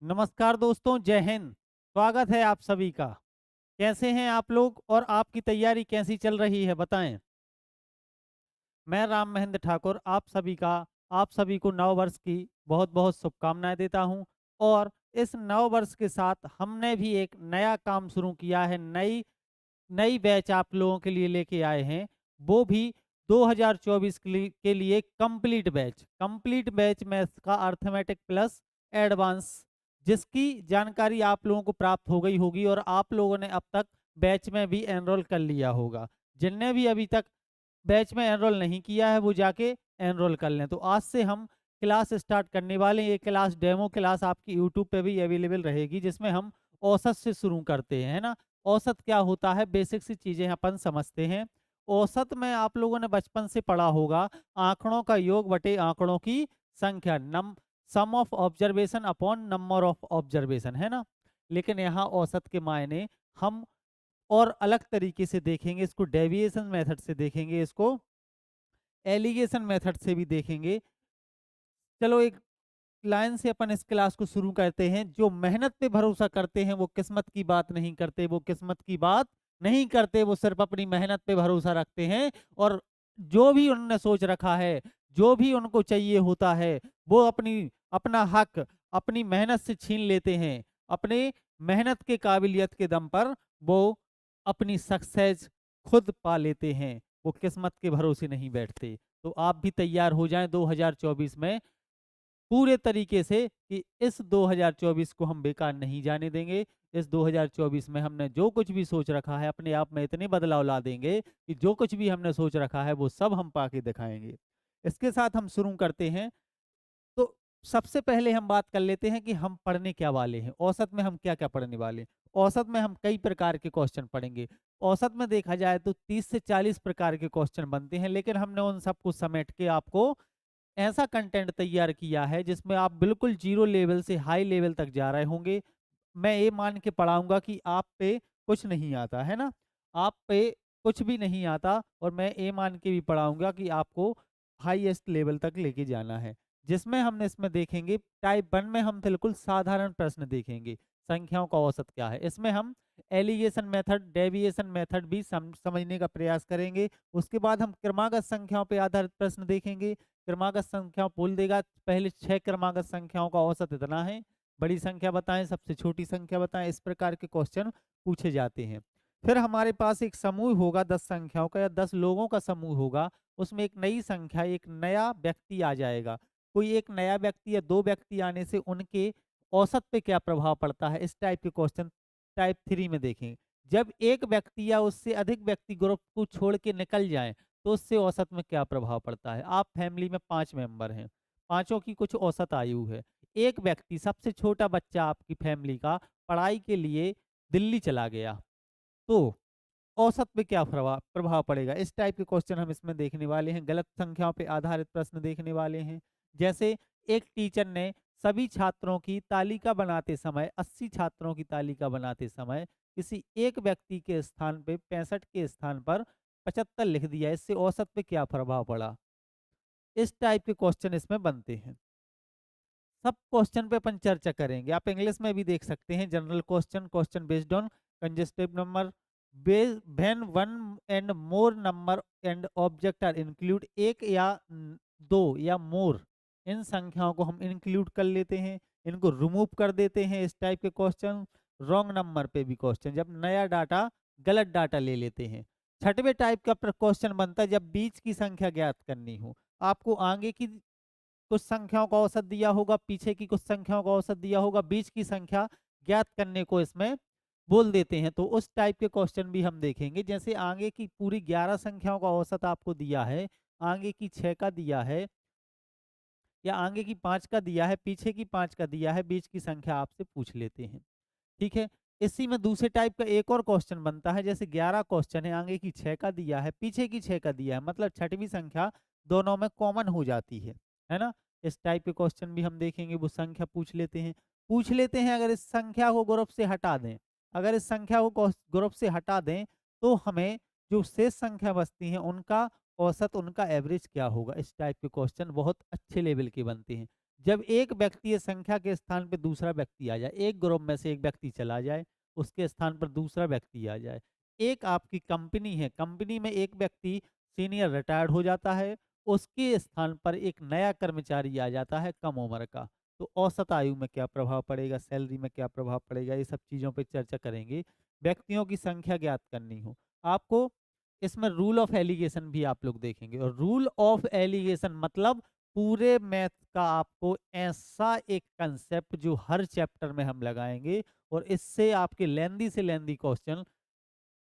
नमस्कार दोस्तों, जय हिंद। स्वागत है आप सभी का। कैसे हैं आप लोग और आपकी तैयारी कैसी चल रही है बताएं। मैं राम महेंद्र ठाकुर आप सभी को नव वर्ष की बहुत बहुत शुभकामनाएं देता हूं। और इस नव वर्ष के साथ हमने भी एक नया काम शुरू किया है। नई नई बैच आप लोगों के लिए लेके आए हैं, वो भी 2024 के लिए कंप्लीट बैच मैथ्स का अर्थमेटिक प्लस एडवांस, जिसकी जानकारी आप लोगों को प्राप्त हो गई होगी और आप लोगों ने अब तक बैच में भी एनरोल कर लिया होगा। जिनने भी अभी तक बैच में एनरोल नहीं किया है वो जाके एनरोल कर लें। तो आज से हम क्लास स्टार्ट करने वाले हैं। ये क्लास डेमो क्लास आपकी यूट्यूब पे भी अवेलेबल रहेगी, जिसमें हम औसत से शुरू करते हैं, है ना। औसत क्या होता है, बेसिक सी चीजें अपन समझते हैं। औसत में आप लोगों ने बचपन से पढ़ा होगा, आंकड़ों का योग बटे आंकड़ों की संख्या, sum of observation upon number of observation, है ना। लेकिन यहाँ औसत के मायने हम और अलग तरीके से देखेंगे, इसको डेविएशन मेथड से देखेंगे, इसको एलिगेशन मेथड से भी देखेंगे। चलो एक लाइन से अपन इस क्लास को शुरू करते हैं। जो मेहनत पे भरोसा करते हैं वो किस्मत की बात नहीं करते, वो किस्मत की बात नहीं करते, वो सिर्फ अपनी मेहनत पे भरोसा रखते हैं। और जो भी उन्होंने सोच रखा है, जो भी उनको चाहिए होता है, वो अपना हक अपनी मेहनत से छीन लेते हैं। अपने मेहनत के काबिलियत के दम पर वो अपनी सक्सेस खुद पा लेते हैं। वो किस्मत के भरोसे नहीं बैठते। तो आप भी तैयार हो जाएं 2024 में पूरे तरीके से कि इस 2024 को हम बेकार नहीं जाने देंगे। इस 2024 में हमने जो कुछ भी सोच रखा है, अपने आप में इतने बदलाव ला देंगे कि जो कुछ भी हमने सोच रखा है वो सब हम पाके दिखाएंगे। इसके साथ हम शुरू करते हैं। तो सबसे पहले हम बात कर लेते हैं कि हम पढ़ने क्या वाले हैं। औसत में हम क्या क्या पढ़ने वाले हैं। औसत में हम कई प्रकार के क्वेश्चन पढ़ेंगे। औसत में देखा जाए तो 30 से 40 प्रकार के क्वेश्चन बनते हैं, लेकिन हमने उन सबको समेट के आपको ऐसा कंटेंट तैयार किया है जिसमें आप बिल्कुल जीरो लेवल से हाई लेवल तक जा रहे होंगे। मैं ये मान के पढ़ाऊंगा कि आप पे कुछ नहीं आता, है ना। आप पे कुछ भी नहीं आता, और मैं ये मान के भी पढ़ाऊंगा कि आपको हाईएस्ट लेवल तक लेके जाना है। जिसमें हमने इसमें देखेंगे टाइप 1 में हम बिल्कुल साधारण प्रश्न देखेंगे, संख्याओं का औसत क्या है। इसमें हम एलिगेशन मेथड, डेविएशन मेथड भी समझने का प्रयास करेंगे। उसके बाद हम क्रमागत संख्याओं पे आधारित प्रश्न देखेंगे। क्रमागत संख्या बोल देगा, पहले 6 क्रमागत संख्याओं का औसत इतना है, बड़ी संख्या बताएं, सबसे छोटी संख्या बताएं। इस प्रकार के क्वेश्चन पूछे जाते हैं। फिर हमारे पास एक समूह होगा 10 संख्याओं का, या 10 लोगों का समूह होगा। उसमें एक नई संख्या, एक नया व्यक्ति आ जाएगा। कोई एक नया व्यक्ति या दो व्यक्ति आने से उनके औसत पे क्या प्रभाव पड़ता है, इस टाइप के क्वेश्चन टाइप 3 में देखें। जब एक व्यक्ति या उससे अधिक व्यक्ति ग्रुप को छोड़ के निकल जाएं तो उससे औसत में क्या प्रभाव पड़ता है। आप फैमिली में 5 मेंबर हैं, पांचों की कुछ औसत आयु है। एक व्यक्ति, सबसे छोटा बच्चा आपकी फैमिली का, पढ़ाई के लिए दिल्ली चला गया, तो औसत पे क्या प्रभाव प्रभाव पड़ेगा। इस टाइप के क्वेश्चन हम इसमें देखने वाले हैं। गलत संख्याओं पे आधारित प्रश्न देखने वाले हैं। जैसे एक टीचर ने सभी छात्रों की तालिका बनाते समय, 80 छात्रों की तालिका बनाते समय किसी एक व्यक्ति के स्थान पे 65 के स्थान पर 75 लिख दिया, इससे औसत पे क्या प्रभाव पड़ा। इस टाइप के क्वेश्चन इसमें बनते हैं। सब क्वेश्चन पे अपन चर्चा करेंगे। आप इंग्लिश में भी देख सकते हैं, general question, question based on consecutive number, when one and more number and object are include, एक या दो या मोर, इन संख्याओं को हम इंक्लूड कर लेते हैं, इनको रिमूव कर देते हैं। इस टाइप के क्वेश्चन। रॉन्ग नंबर पे भी क्वेश्चन, जब नया डाटा गलत डाटा ले लेते हैं। छठवें टाइप का क्वेश्चन बनता है जब बीच की संख्या ज्ञात करनी हो। आपको आगे की कुछ संख्याओं का औसत दिया होगा, पीछे की कुछ संख्याओं का औसत दिया होगा, बीच की संख्या ज्ञात करने को इसमें बोल देते हैं। तो उस टाइप के क्वेश्चन भी हम देखेंगे। जैसे आगे की पूरी 11 संख्याओं का औसत आपको दिया है, आगे की 6 का दिया है, या आगे की 5 का दिया है, पीछे की 5 का दिया है, बीच की संख्या आपसे पूछ लेते हैं। ठीक है। इसी में दूसरे टाइप का एक और क्वेश्चन बनता है। जैसे 11 क्वेश्चन है, आगे की 6 का दिया है, पीछे की 6 का दिया है, मतलब छठवीं संख्या दोनों में कॉमन हो जाती है ना। इस टाइप के क्वेश्चन भी हम देखेंगे। वो संख्या पूछ लेते हैं अगर इस संख्या को ग्रुप से हटा दें, अगर इस संख्या को ग्रुप से हटा दें तो हमें जो शेष संख्या बचती हैं उनका औसत, उनका एवरेज क्या होगा। इस टाइप के क्वेश्चन बहुत अच्छे लेवल के बनते हैं। जब एक व्यक्ति संख्या के स्थान पे दूसरा व्यक्ति आ जाए, एक ग्रुप में से एक व्यक्ति चला जाए, उसके स्थान पर दूसरा व्यक्ति आ जाए। एक आपकी कंपनी है, कंपनी में एक व्यक्ति सीनियर रिटायर्ड हो जाता है, उसके स्थान पर एक नया कर्मचारी आ जाता है कम उम्र का। तो औसत आयु में क्या प्रभाव पड़ेगा, सैलरी में क्या प्रभाव पड़ेगा, ये सब चीज़ों पे चर्चा करेंगे। व्यक्तियों की संख्या ज्ञात करनी हो आपको, इसमें रूल ऑफ एलिगेशन भी आप लोग देखेंगे। और रूल ऑफ एलिगेशन मतलब पूरे मैथ का आपको ऐसा एक कंसेप्ट जो हर चैप्टर में हम लगाएंगे, और इससे आपके लेंदी से लेंदी क्वेश्चन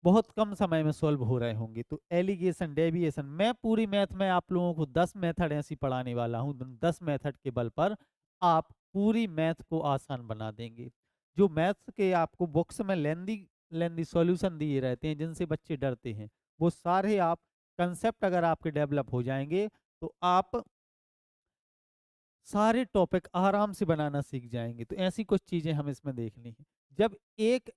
बहुत कम समय में सॉल्व हो रहे होंगे। तो एलिगेशन, डेविएशन, मैं पूरी मैथ में आप लोगों को 10 मेथड ऐसी पढ़ाने वाला हूँ, 10 मेथड के बल पर आप पूरी मैथ को आसान बना देंगे। जो मैथ्स के आपको बुक्स में लेंदी लेंदी सॉल्यूशन दिए रहते हैं जिनसे बच्चे डरते हैं, वो सारे आप कंसेप्ट अगर आपके डेवलप हो जाएंगे तो आप सारे टॉपिक आराम से बनाना सीख जाएंगे। तो ऐसी कुछ चीजें हम इसमें देखनी है। जब एक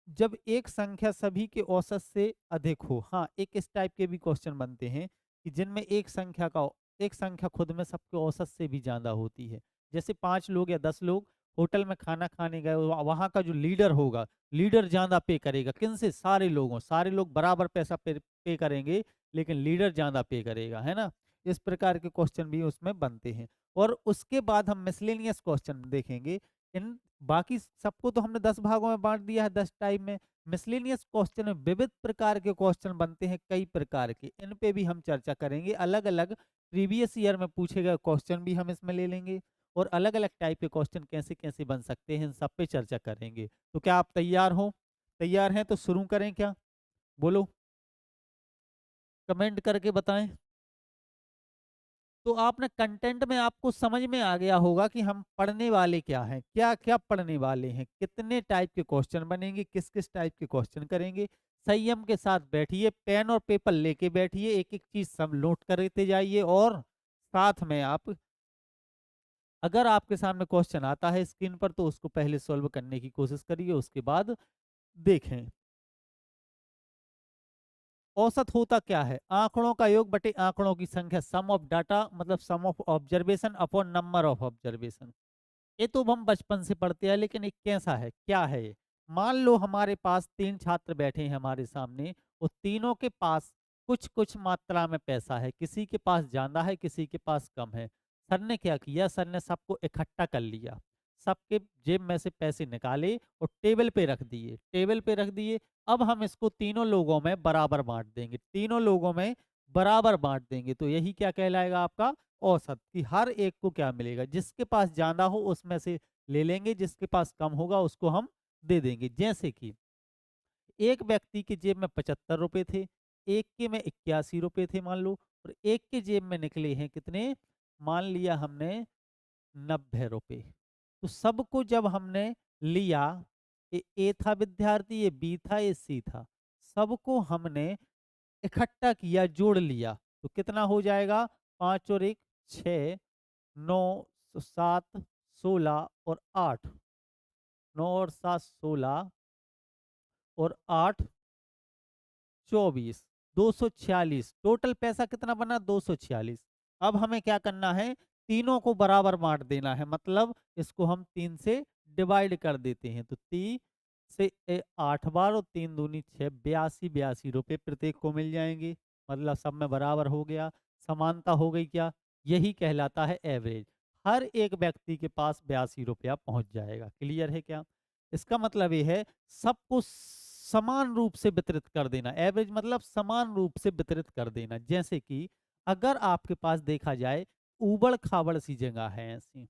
जब एक संख्या सभी के औसत से अधिक हो, हाँ, एक इस टाइप के भी क्वेश्चन बनते हैं कि जिनमें एक संख्या खुद में सबके औसत से भी ज्यादा होती है। जैसे 5 लोग या 10 लोग होटल में खाना खाने गए, वहां का जो लीडर होगा, लीडर ज्यादा पे करेगा। किन से? सारे लोग बराबर पैसा पे करेंगे, लेकिन लीडर ज्यादा पे करेगा, है ना। इस प्रकार के क्वेश्चन भी उसमें बनते हैं। और उसके बाद हम मिसलेनियस क्वेश्चन देखेंगे। इन बाकी सबको तो हमने 10 भागों में बांट दिया है, 10 टाइप में। मिसलेनियस क्वेश्चन में विविध प्रकार के क्वेश्चन बनते हैं, कई प्रकार के, इन पे भी हम चर्चा करेंगे। अलग अलग प्रीवियस ईयर में पूछे गए क्वेश्चन भी हम इसमें ले लेंगे, और अलग अलग टाइप के क्वेश्चन कैसे कैसे बन सकते हैं, इन सब पे चर्चा करेंगे। तो क्या आप तैयार हो? तैयार हैं तो शुरू करें क्या? बोलो, कमेंट करके बताएं। तो आपने कंटेंट में आपको समझ में आ गया होगा कि हम पढ़ने वाले क्या हैं, क्या क्या पढ़ने वाले हैं, कितने टाइप के क्वेश्चन बनेंगे, किस किस टाइप के क्वेश्चन करेंगे। संयम के साथ बैठिए, पेन और पेपर लेके बैठिए, एक एक चीज सब नोट करते जाइए। और साथ में आप, अगर आपके सामने क्वेश्चन आता है स्क्रीन पर, तो उसको पहले सॉल्व करने की कोशिश करिए, उसके बाद देखें। औसत होता क्या है? आंकड़ों का योग बटे आंकड़ों की संख्या, सम ऑफ डाटा, मतलब sum of observation upon number of observation. ये तो हम बचपन से पढ़ते हैं, लेकिन ये कैसा है, क्या है ये? मान लो हमारे पास 3 छात्र बैठे हैं हमारे सामने, और तीनों के पास कुछ कुछ मात्रा में पैसा है, किसी के पास ज्यादा है, किसी के पास कम है। सर ने क्या किया? सर ने सबको इकट्ठा कर लिया, सबके जेब में से पैसे निकाले और टेबल पे रख दिए, टेबल पे रख दिए। अब हम इसको तीनों लोगों में बराबर बांट देंगे, तीनों लोगों में बराबर बांट देंगे। तो यही क्या कहलाएगा? आपका औसत। कि हर एक को क्या मिलेगा? जिसके पास ज्यादा हो उसमें से ले लेंगे, जिसके पास कम होगा उसको हम दे देंगे। जैसे कि एक व्यक्ति की जेब में 75 रुपए थे, एक के में 81 रुपए थे मान लो, और एक के जेब में निकले हैं कितने? मान लिया हमने 90 रुपए। तो सबको जब हमने लिया, ये ए था विद्यार्थी, ये बी था, ये सी था, सबको हमने इकट्ठा किया, जोड़ लिया, तो कितना हो जाएगा? 5 और 1 6, 9 7 16 और 8, 9 और 7 16 और 8 24, 246। टोटल पैसा कितना बना? 246। अब हमें क्या करना है? तीनों को बराबर बांट देना है, मतलब इसको हम 3 से डिवाइड कर देते हैं। तो 3 से 8 बार, और 3 दूनी 6, 82 रुपए प्रत्येक को मिल जाएंगे। मतलब सब में बराबर हो गया, समानता हो गई। क्या? यही कहलाता है एवरेज। हर एक व्यक्ति के पास 82 रुपया पहुंच जाएगा। क्लियर है क्या? इसका मतलब ये है सबको समान रूप से वितरित कर देना। एवरेज मतलब समान रूप से वितरित कर देना। जैसे कि अगर आपके पास देखा जाए, ऊबड़ खाबड़ सी जगह है, ऐसी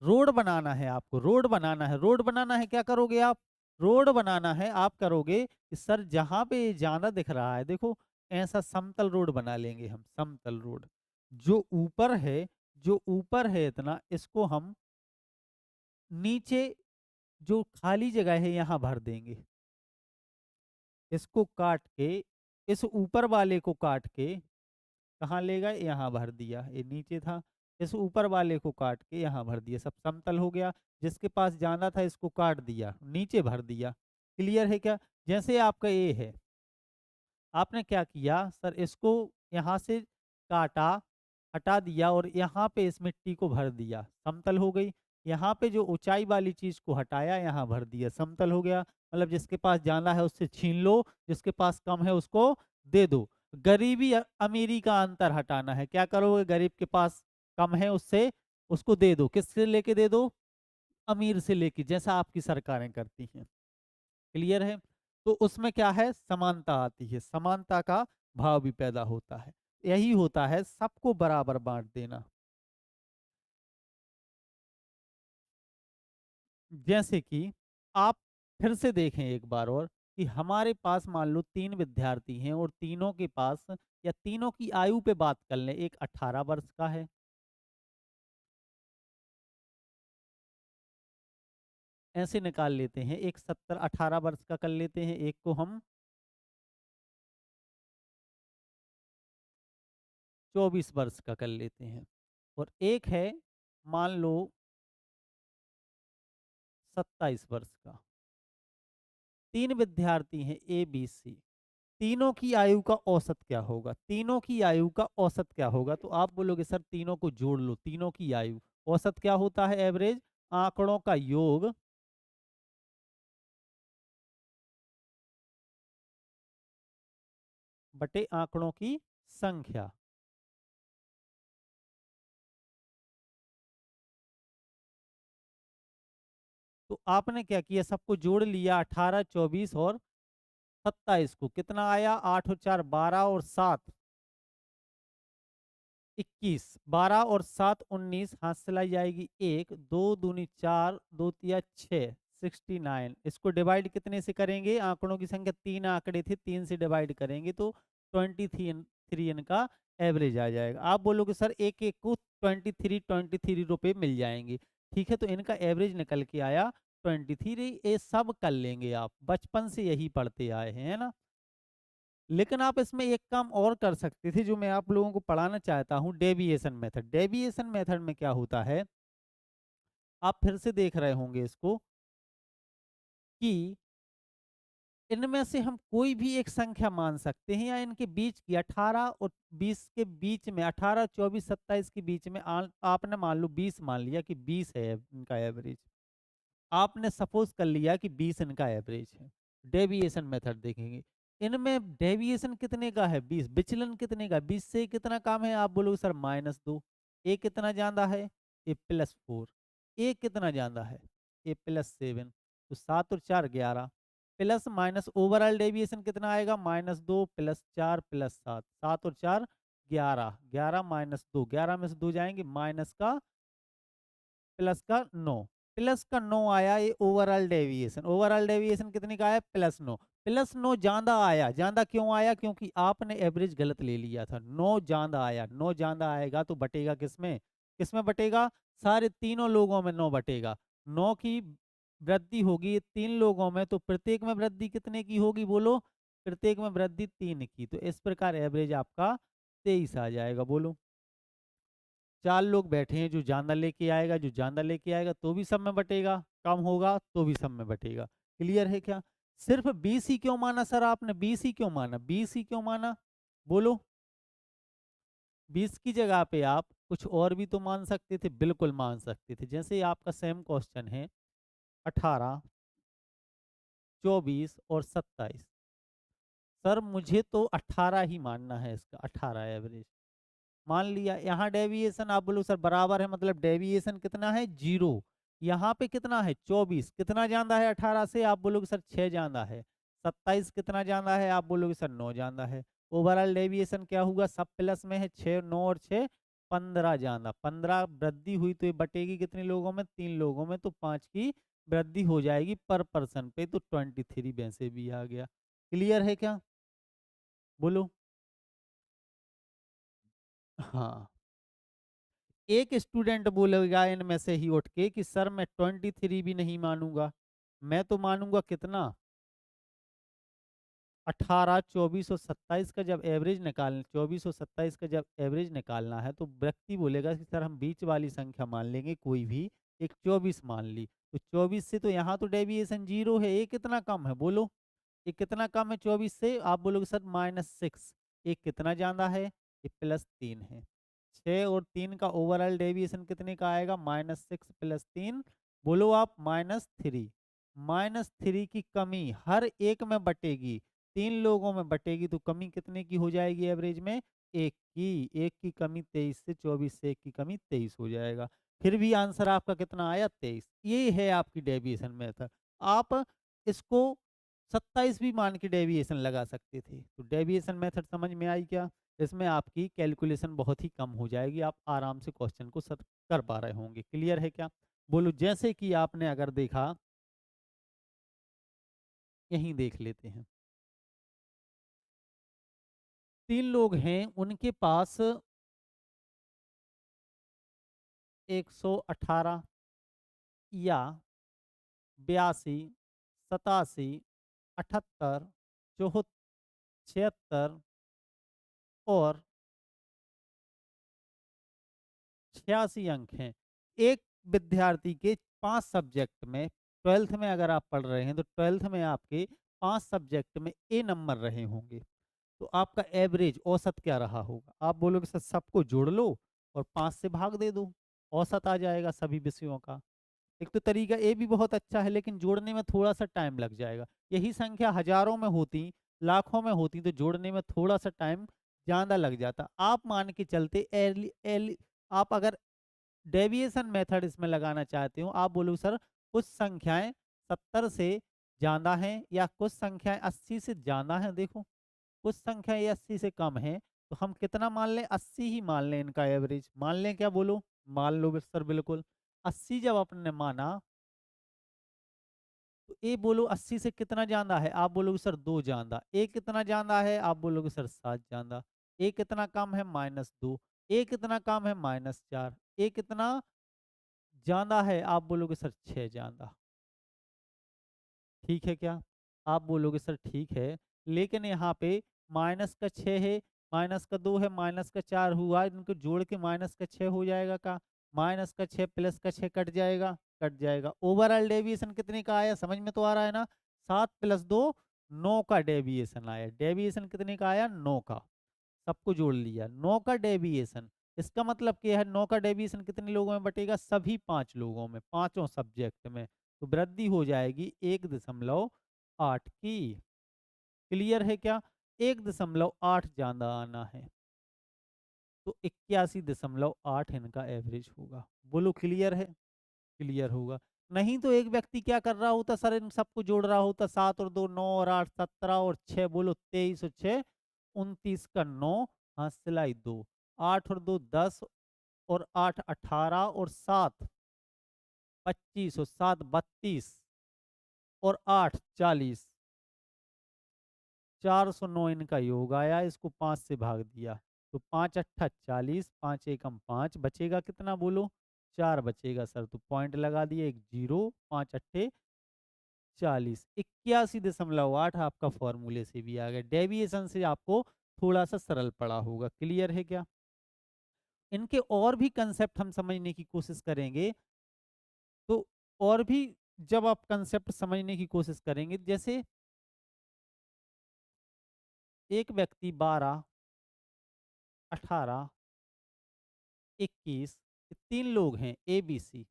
रोड बनाना है, आपको रोड बनाना है, रोड बनाना है, क्या करोगे आप? रोड बनाना है, आप करोगे कि सर जहां पे ये ज्यादा दिख रहा है, देखो, ऐसा समतल रोड बना लेंगे हम, समतल रोड। जो ऊपर है, जो ऊपर है इतना, इसको हम नीचे जो खाली जगह है यहां भर देंगे। इसको काट के, इस ऊपर वाले को काट के कहाँ ले गए? यहाँ भर दिया। ये नीचे था, इस ऊपर वाले को काट के यहाँ भर दिया, सब समतल हो गया। जिसके पास जाना था इसको काट दिया, नीचे भर दिया। क्लियर है क्या? जैसे आपका ये है, आपने क्या किया? सर इसको यहाँ से काटा, हटा दिया और यहाँ पे इस मिट्टी को भर दिया, समतल हो गई। यहाँ पे जो ऊंचाई वाली चीज को हटाया, यहाँ भर दिया, समतल हो गया। मतलब जिसके पास ज्यादा है उससे छीन लो, जिसके पास कम है उसको दे दो। गरीबी अमीरी का अंतर हटाना है, क्या करोगे? गरीब के पास कम है उससे उसको दे दो। किससे लेके दे दो? अमीर से लेके, जैसा आपकी सरकारें करती हैं। क्लियर है? तो उसमें क्या है? समानता आती है, समानता का भाव भी पैदा होता है। यही होता है सबको बराबर बांट देना। जैसे कि आप फिर से देखें एक बार और, कि हमारे पास मान लो 3 विद्यार्थी हैं और तीनों के पास, या तीनों की आयु पे बात कर लें, एक 18 वर्ष का है, ऐसे निकाल लेते हैं। एक 17-18 वर्ष का कर लेते हैं, एक को हम 24 वर्ष का कर लेते हैं, और एक है मान लो 27 वर्ष का। 3 विद्यार्थी हैं ए, बी, सी। तीनों की आयु का औसत क्या होगा? तीनों की आयु का औसत क्या होगा? तो आप बोलोगे सर तीनों को जोड़ लो, तीनों की आयु औसत क्या होता है? एवरेज आंकड़ों का योग बटे आंकड़ों की संख्या। तो आपने क्या किया? सबको जोड़ लिया, 18, 24 और 27 को। कितना आया? 8 और 4 12 और 7 21, 12 और 7 19, हाथ से लाई जाएगी 1, 2 दूनी 4, 2 तिया 6, 69। इसको डिवाइड कितने से करेंगे? आंकड़ों की संख्या 3 आंकड़े थे, 3 से डिवाइड करेंगे तो 23 इनका एवरेज आ जाएगा। आप बोलोगे सर एक एक को 23 रुपए मिल जाएंगे। ठीक है, तो इनका एवरेज निकल के आया 23। ये सब कर लेंगे, आप बचपन से यही पढ़ते आए हैं, है ना? लेकिन आप इसमें एक काम और कर सकते थे, जो मैं आप लोगों को पढ़ाना चाहता हूँ, डेविएशन मेथड। डेविएशन मेथड में क्या होता है, आप फिर से देख रहे होंगे इसको, कि इनमें से हम कोई भी एक संख्या मान सकते हैं, या इनके बीच की 18 और 20 के बीच में, 18 24 27 के बीच में आपने मान लो 20 मान लिया कि 20 है इनका एवरेज। आपने सपोज कर लिया कि 20 इनका एवरेज है। डेविएशन मेथड देखेंगे, इनमें डेविएशन कितने का है? 20। विचलन कितने का? 20 से कितना काम है? आप बोलोगे सर -2। ए कितना ज्यादा है? ए +4। ए कितना ज्यादा है? ए +7। तो 7 और 4 11, प्लस माइनस ओवरऑल डेविएशन कितना आएगा? -2 +4 +7, 7 और 4 11, 11 -2, 11 में से 2 जाएंगे, माइनस का प्लस का 9, प्लस का 9 आया। ये ओवरऑल डेविएशन, ओवरऑल डेविएशन कितने का आया? +9। +9 ज्यादा आया। ज्यादा क्यों आया? क्योंकि आपने एवरेज गलत ले लिया था। 9 ज्यादा आया। 9 ज्यादा आएगा तो बटेगा किसमें? किसमें बटेगा? सारे तीनों लोगों में 9 बटेगा। 9 की वृद्धि होगी 3 लोगों में, तो प्रत्येक में वृद्धि कितने की होगी? बोलो। प्रत्येक में वृद्धि 3 की। तो इस प्रकार एवरेज आपका 23 आ जाएगा। बोलो। 4 लोग बैठे हैं, जो ज्यादा लेके आएगा, जो ज्यादा लेके आएगा तो भी सब में बटेगा, कम होगा तो भी सब में बटेगा। क्लियर है क्या? सिर्फ 20 ही क्यों माना सर आपने? 20 ही क्यों माना? 20 ही क्यों माना? बोलो। 20 की जगह पे आप कुछ और भी तो मान सकते थे। बिल्कुल मान सकते थे। जैसे आपका सेम क्वेश्चन है, 18, 24 और 27। सर मुझे तो 18 ही मानना है, इसका 18 एवरेज मान लिया। यहाँ डेविएशन आप बोलो सर बराबर है, मतलब डेविएशन कितना है? 0। यहाँ पे कितना है? 24। कितना ज्यादा है 18 से? आप बोलोगे सर 6 ज्यादा है। 27 कितना ज्यादा है? आप बोलोगे सर 9 ज्यादा है। ओवरऑल डेविएशन क्या होगा? सब प्लस में है। 6 9 और 6 15 ज्यादा। 15 वृद्धि हुई तो ये बटेगी कितने लोगों में? 3 लोगों में, तो 5 की वृद्धि हो जाएगी पर पर्सन पे, तो 23 वैसे भी आ गया। क्लियर है क्या? बोलो। हाँ। एक स्टूडेंट बोलेगा इनमें से ही उठ के कि सर मैं 23 भी नहीं मानूंगा, मैं तो मानूंगा कितना? 18 24 और 27 का जब एवरेज निकाल 24 और 27 का जब एवरेज निकालना है, तो व्यक्ति बोलेगा कि सर हम बीच वाली संख्या मान लेंगे, कोई भी एक 24 मान ली। तो 24 से तो यहाँ तो डेविएशन 0 है। ये कितना कम है? बोलो। ये कितना कम है 24 से? आप बोलोगे सर -6। ये कितना ज्यादा है? ये +3 है। 6 और 3 का ओवरऑल डेविएशन कितने का आएगा? -6 + 3 बोलो आप -3। -3 की कमी हर एक में बटेगी, 3 लोगों में बटेगी तो कमी कितने की हो जाएगी एवरेज में? 1 की। 1 की कमी 23 से 24 से 1 की कमी 23 हो जाएगा। फिर भी आंसर आपका कितना आया? 23। ये है आपकी डेविएशन मेथड। आप इसको 27 भी मान के डेविएशन लगा सकते थे। तो डेविएशन मेथड समझ में आई क्या? इसमें आपकी कैलकुलेशन बहुत ही कम हो जाएगी, आप आराम से क्वेश्चन को सर कर पा रहे होंगे। क्लियर है क्या? बोलो जैसे कि आपने अगर देखा, यहीं देख लेते हैं। 3 लोग हैं, उनके पास 118 या 82, 87, 78, 76 और 86 अंक हैं। एक विद्यार्थी के 5 सब्जेक्ट में, 12th में अगर आप पढ़ रहे हैं तो 12th में आपके 5 सब्जेक्ट में ए नंबर रहे होंगे। तो आपका एवरेज औसत क्या रहा होगा? आप बोलोगे सर सबको जोड़ लो और 5 से भाग दे दो, औसत आ जाएगा सभी विषयों का। एक तो तरीका ये भी बहुत अच्छा है, लेकिन जोड़ने में थोड़ा-सा टाइम लग जाएगा। यही संख्या हज़ारों में होती, लाखों में होती तो जोड़ने में थोड़ा-सा टाइम ज़्यादा लग जाता। आप मान के चलते एर्ली एल आप अगर डेविएशन मेथड इसमें लगाना चाहते हो, आप बोलो सर कुछ संख्याएँ 70 से ज़्यादा हैं या कुछ संख्याएँ 80 से ज़्यादा हैं। देखो, कुछ संख्याएँ ये 80 से कम हैं, तो हम कितना मान लें? 80 ही मान लें इनका एवरेज। मान लें क्या बोलो? मान लो सर बिल्कुल। 80 जब आपने माना, तो ए बोलो 80 से कितना ज़्यादा है? आप बोलोगे सर 2 ज़्यादा। ए कितना ज़्यादा है? आप बोलोगे सर 7 ज़्यादा। ए कितना कम है? -2। ए कितना कम है? -4। ए कितना ज़्यादा है? आप बोलोगे सर 6 ज़्यादा। ठीक है क्या? आप बोलोगे सर ठीक है, लेकिन यहाँ पे माइनस का 6 है, माइनस का 2 है, माइनस का 4 हुआ, इनको जोड़ के माइनस का 6 हो जाएगा का? माइनस का 6 प्लस का 6 कट जाएगा, कट जाएगा। ओवरऑल डेविएशन कितने का आया? समझ में तो आ रहा है ना? 7 + 2 9 का डेविएशन आया। डेविएशन कितने का आया? 9 का। सबको जोड़ लिया, 9 का डेविएशन। इसका मतलब क्या है? 9 का डेविएशन कितने लोगों में बटेगा? सभी 5 लोगों में, पाँचों सब्जेक्ट में। तो वृद्धि हो जाएगी 1.8 की। क्लियर है क्या? 1.8 ज़्यादा आना है, तो 81.8 इनका एवरेज होगा। बोलो क्लियर है? क्लियर होगा। नहीं तो एक व्यक्ति क्या कर रहा होता सर, इन सबको जोड़ रहा होता, 7 और 2 9 और 8 17 और 6 बोलो 23 और 6 29 का 9, हाँ सिलाई 2, 8 और 2 10 और 8 18 और 7 25 और 7 32 और 8 40, 409 इनका योग आया। इसको 5 से भाग दिया तो 5 अट्ठा 40, 5 एकम 5, बचेगा कितना बोलो? 4 बचेगा सर, तो पॉइंट लगा दिए, एक जीरो, 5 अट्ठे 40, 81.8 आपका फॉर्मूले से भी आ गया। डेविएशन से आपको थोड़ा सा सरल पड़ा होगा। क्लियर है क्या? इनके और भी कंसेप्ट हम समझने की कोशिश करेंगे, तो और भी जब आप कंसेप्ट समझने की कोशिश करेंगे, जैसे एक व्यक्ति 12, 18, 21, 3 लोग हैं ए बी सी,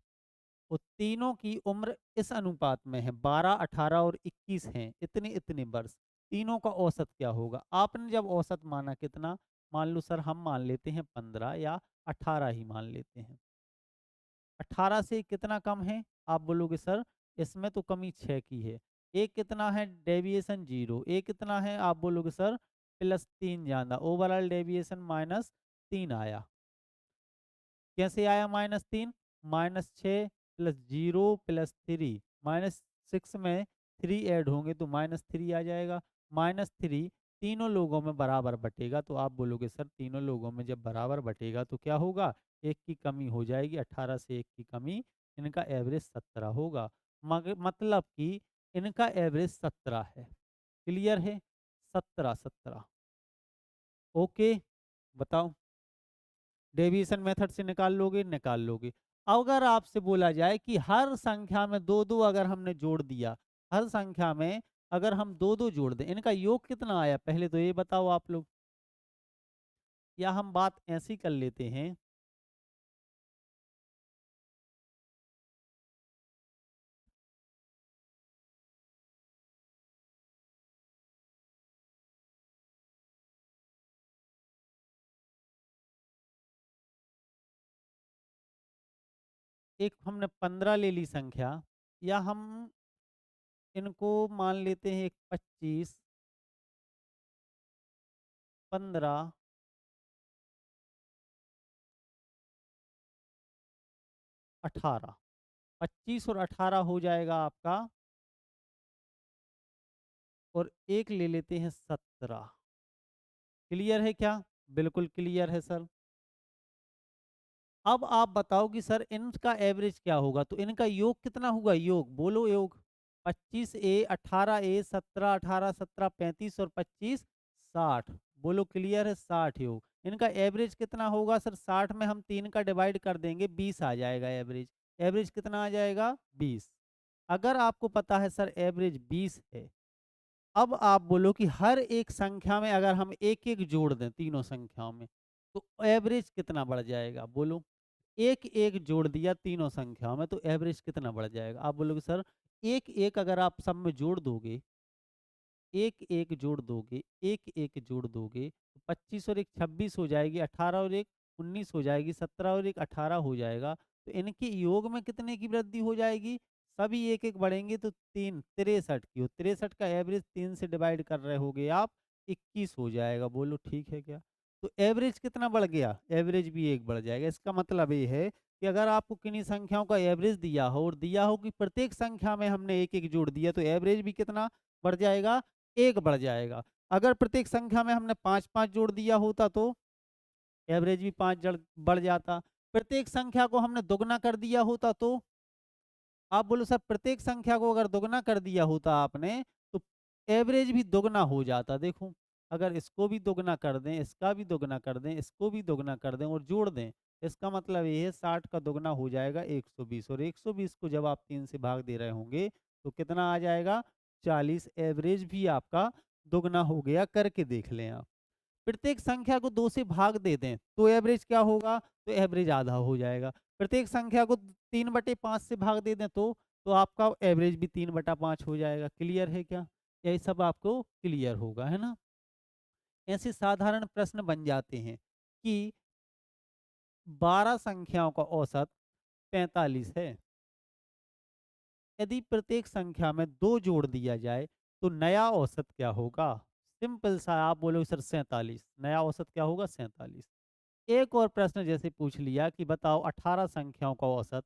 और तीनों की उम्र इस अनुपात में है, 12, 18 और 21 हैं, इतने इतने वर्ष। तीनों का औसत क्या होगा? आपने जब औसत माना कितना, मान लो सर हम मान लेते हैं 15 या 18 ही मान लेते हैं। 18 से कितना कम है? आप बोलोगे सर इसमें तो कमी 6 की है। एक कितना है? डेविएशन 0। एक कितना है? आप बोलोगे सर +3 ज़्यादा। ओवरऑल डेविएशन -3 आया। कैसे आया -3? -6 + 0 + 3, -6 में 3 ऐड होंगे तो -3 आ जाएगा। -3 तीनों लोगों में बराबर बटेगा, तो आप बोलोगे सर तीनों लोगों में जब बराबर बटेगा तो क्या होगा? 1 की कमी हो जाएगी, 18 से 1 की कमी, इनका एवरेज 17 होगा। मतलब कि इनका एवरेज 17 है। क्लियर है? 17, 17। ओके, बताओ। डेविएशन मेथड से निकाल लोगे? निकाल लोगे। अगर आपसे बोला जाए कि हर संख्या में 2-2 अगर हमने जोड़ दिया, हर संख्या में अगर हम 2-2 जोड़ दें, इनका योग कितना आया? पहले तो ये बताओ आप लोग। या हम बात ऐसी कर लेते हैं एक हमने 15 ले ली संख्या, या हम इनको मान लेते हैं एक 25, 15, 18, 25 और 18 हो जाएगा आपका, और एक ले लेते हैं 17। क्लियर है क्या? बिल्कुल क्लियर है सर। अब आप बताओ कि सर इनका एवरेज क्या होगा? तो इनका योग कितना होगा? योग बोलो, योग 25 ए, 18 ए, 17, 18, 17, 35 और 25, 60। बोलो क्लियर है? 60 योग। इनका एवरेज कितना होगा सर? 60 में हम 3 का डिवाइड कर देंगे, 20 आ जाएगा एवरेज। एवरेज कितना आ जाएगा? 20। अगर आपको पता है सर एवरेज 20 है, अब आप बोलो कि हर एक संख्या में अगर हम एक एक जोड़ दें तीनों संख्याओं में, तो एवरेज कितना बढ़ जाएगा? बोलो। एक एक जोड़ दिया तीनों संख्याओं में, तो एवरेज कितना बढ़ जाएगा? आप बोलोगे सर एक एक अगर आप सब में जोड़ दोगे, एक एक जोड़ दोगे, एक एक जोड़ दोगे, तो 25 और एक 26 हो जाएगी, 18 और एक 19 हो जाएगी, 17 और एक 18 हो जाएगा। तो इनके योग में कितने की वृद्धि हो जाएगी? सभी एक एक बढ़ेंगे तो 3, 63 की हो। 63 का एवरेज 3 से डिवाइड कर रहे होगे आप, 21 हो जाएगा। बोलो ठीक है क्या? तो एवरेज कितना बढ़ गया? एवरेज भी एक बढ़ जाएगा। इसका मतलब ये है कि अगर आपको किन्हीं संख्याओं का एवरेज दिया हो और दिया हो कि प्रत्येक संख्या में हमने एक एक जोड़ दिया, तो एवरेज भी कितना बढ़ जाएगा? एक बढ़ जाएगा। अगर प्रत्येक संख्या में हमने 5-5 जोड़ दिया होता, तो एवरेज भी 5 जड़ बढ़ जाता। प्रत्येक संख्या को हमने दुगना कर दिया होता, तो आप बोलो सर प्रत्येक संख्या को अगर दुगना कर दिया होता आपने, तो एवरेज भी दुगना हो जाता। देखो, अगर इसको भी दुगना कर दें, इसका भी दुगना कर दें, इसको भी दुगना कर दें और जोड़ दें, इसका मतलब ये है 60 का दुगना हो जाएगा 120, और 120 को जब आप 3 से भाग दे रहे होंगे, तो कितना आ जाएगा? 40। एवरेज भी आपका दुगना हो गया। करके देख लें आप। प्रत्येक संख्या को 2 से भाग दे दें, तो एवरेज क्या होगा? तो एवरेज आधा हो जाएगा। प्रत्येक संख्या को 3/5 से भाग दे दें, तो आपका एवरेज भी 3/5 हो जाएगा। क्लियर है क्या? यही सब आपको क्लियर होगा, है ना? ऐसे साधारण प्रश्न बन जाते हैं कि 12 संख्याओं का औसत 45 है। यदि प्रत्येक संख्या में 2 जोड़ दिया जाए, तो नया औसत क्या होगा? सिंपल सा, आप बोलोगे सर 47। नया औसत क्या होगा? 47। एक और प्रश्न जैसे पूछ लिया कि बताओ 18 संख्याओं का औसत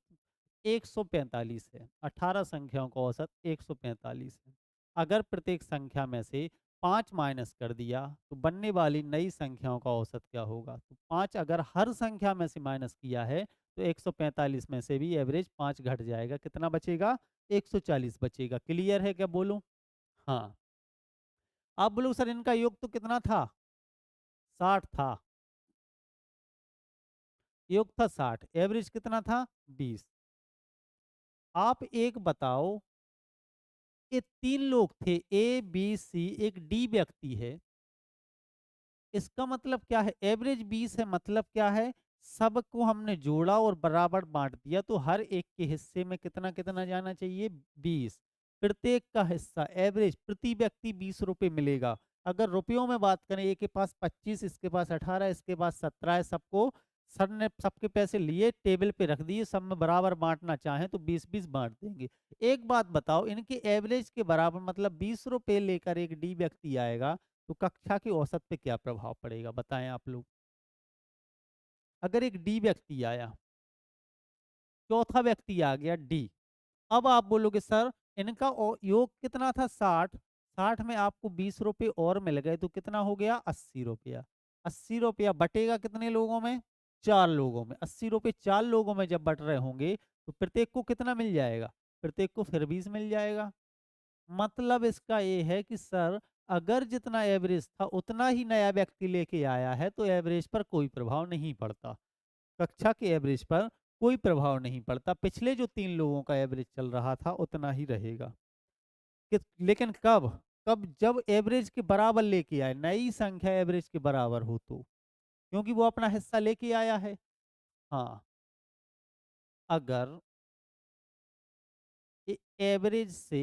145 है। 18 संख्याओं का औसत 145 है। अगर प्रत्येक संख्या में से 5 माइनस कर दिया, तो बनने वाली नई संख्याओं का औसत क्या होगा? तो 5 अगर हर संख्या में से माइनस किया है, तो 145 में से भी एवरेज 5 घट जाएगा। कितना बचेगा? 140 बचेगा। क्लियर है क्या? बोलो। हाँ। आप बोलो सर इनका योग तो कितना था? 60 था। योग था 60, एवरेज कितना था? 20। आप एक बताओ, ये 3 लोग थे, ए, बी, सी, एक डी व्यक्ति है। इसका मतलब क्या है? एवरेज 20 है, मतलब क्या है? सबको हमने जोड़ा और बराबर बाँट दिया, तो हर एक के हिस्से में कितना-कितना जाना चाहिए? 20। प्रत्येक का हिस्सा एवरेज प्रति व्यक्ति ₹20 मिलेगा। अगर रुपयों में बात करें, एक के पास 25, इसके पास 18, इसके पास 17 है, सबको सर ने सबके पैसे लिए, टेबल पे रख दिए, सब में बराबर बाँटना चाहें तो 20-20 बाँट देंगे। एक बात बताओ, इनके एवरेज के बराबर मतलब ₹20 लेकर एक डी व्यक्ति आएगा, तो कक्षा की औसत पे क्या प्रभाव पड़ेगा? बताएं आप लोग। अगर एक डी व्यक्ति आया, चौथा व्यक्ति आ गया डी। अब आप बोलोगे सर इनका योग कितना था? 60। 60 में आपको ₹20 और मिल गए, तो कितना हो गया? ₹80। ₹80 बटेगा कितने लोगों में? 4 लोगों में। ₹80 4 लोगों में जब बट रहे होंगे, तो प्रत्येक को कितना मिल जाएगा? प्रत्येक को फिर 20 मिल जाएगा। मतलब इसका ये है कि सर अगर जितना एवरेज था उतना ही नया व्यक्ति लेके आया है, तो एवरेज पर कोई प्रभाव नहीं पड़ता। कक्षा के एवरेज पर कोई प्रभाव नहीं पड़ता। पिछले जो 3 लोगों का एवरेज चल रहा था उतना ही रहेगा। लेकिन कब? कब जब एवरेज के बराबर लेके आए, नई संख्या एवरेज के बराबर हो तो। क्योंकि वो अपना हिस्सा लेके आया है। हाँ, अगर एवरेज से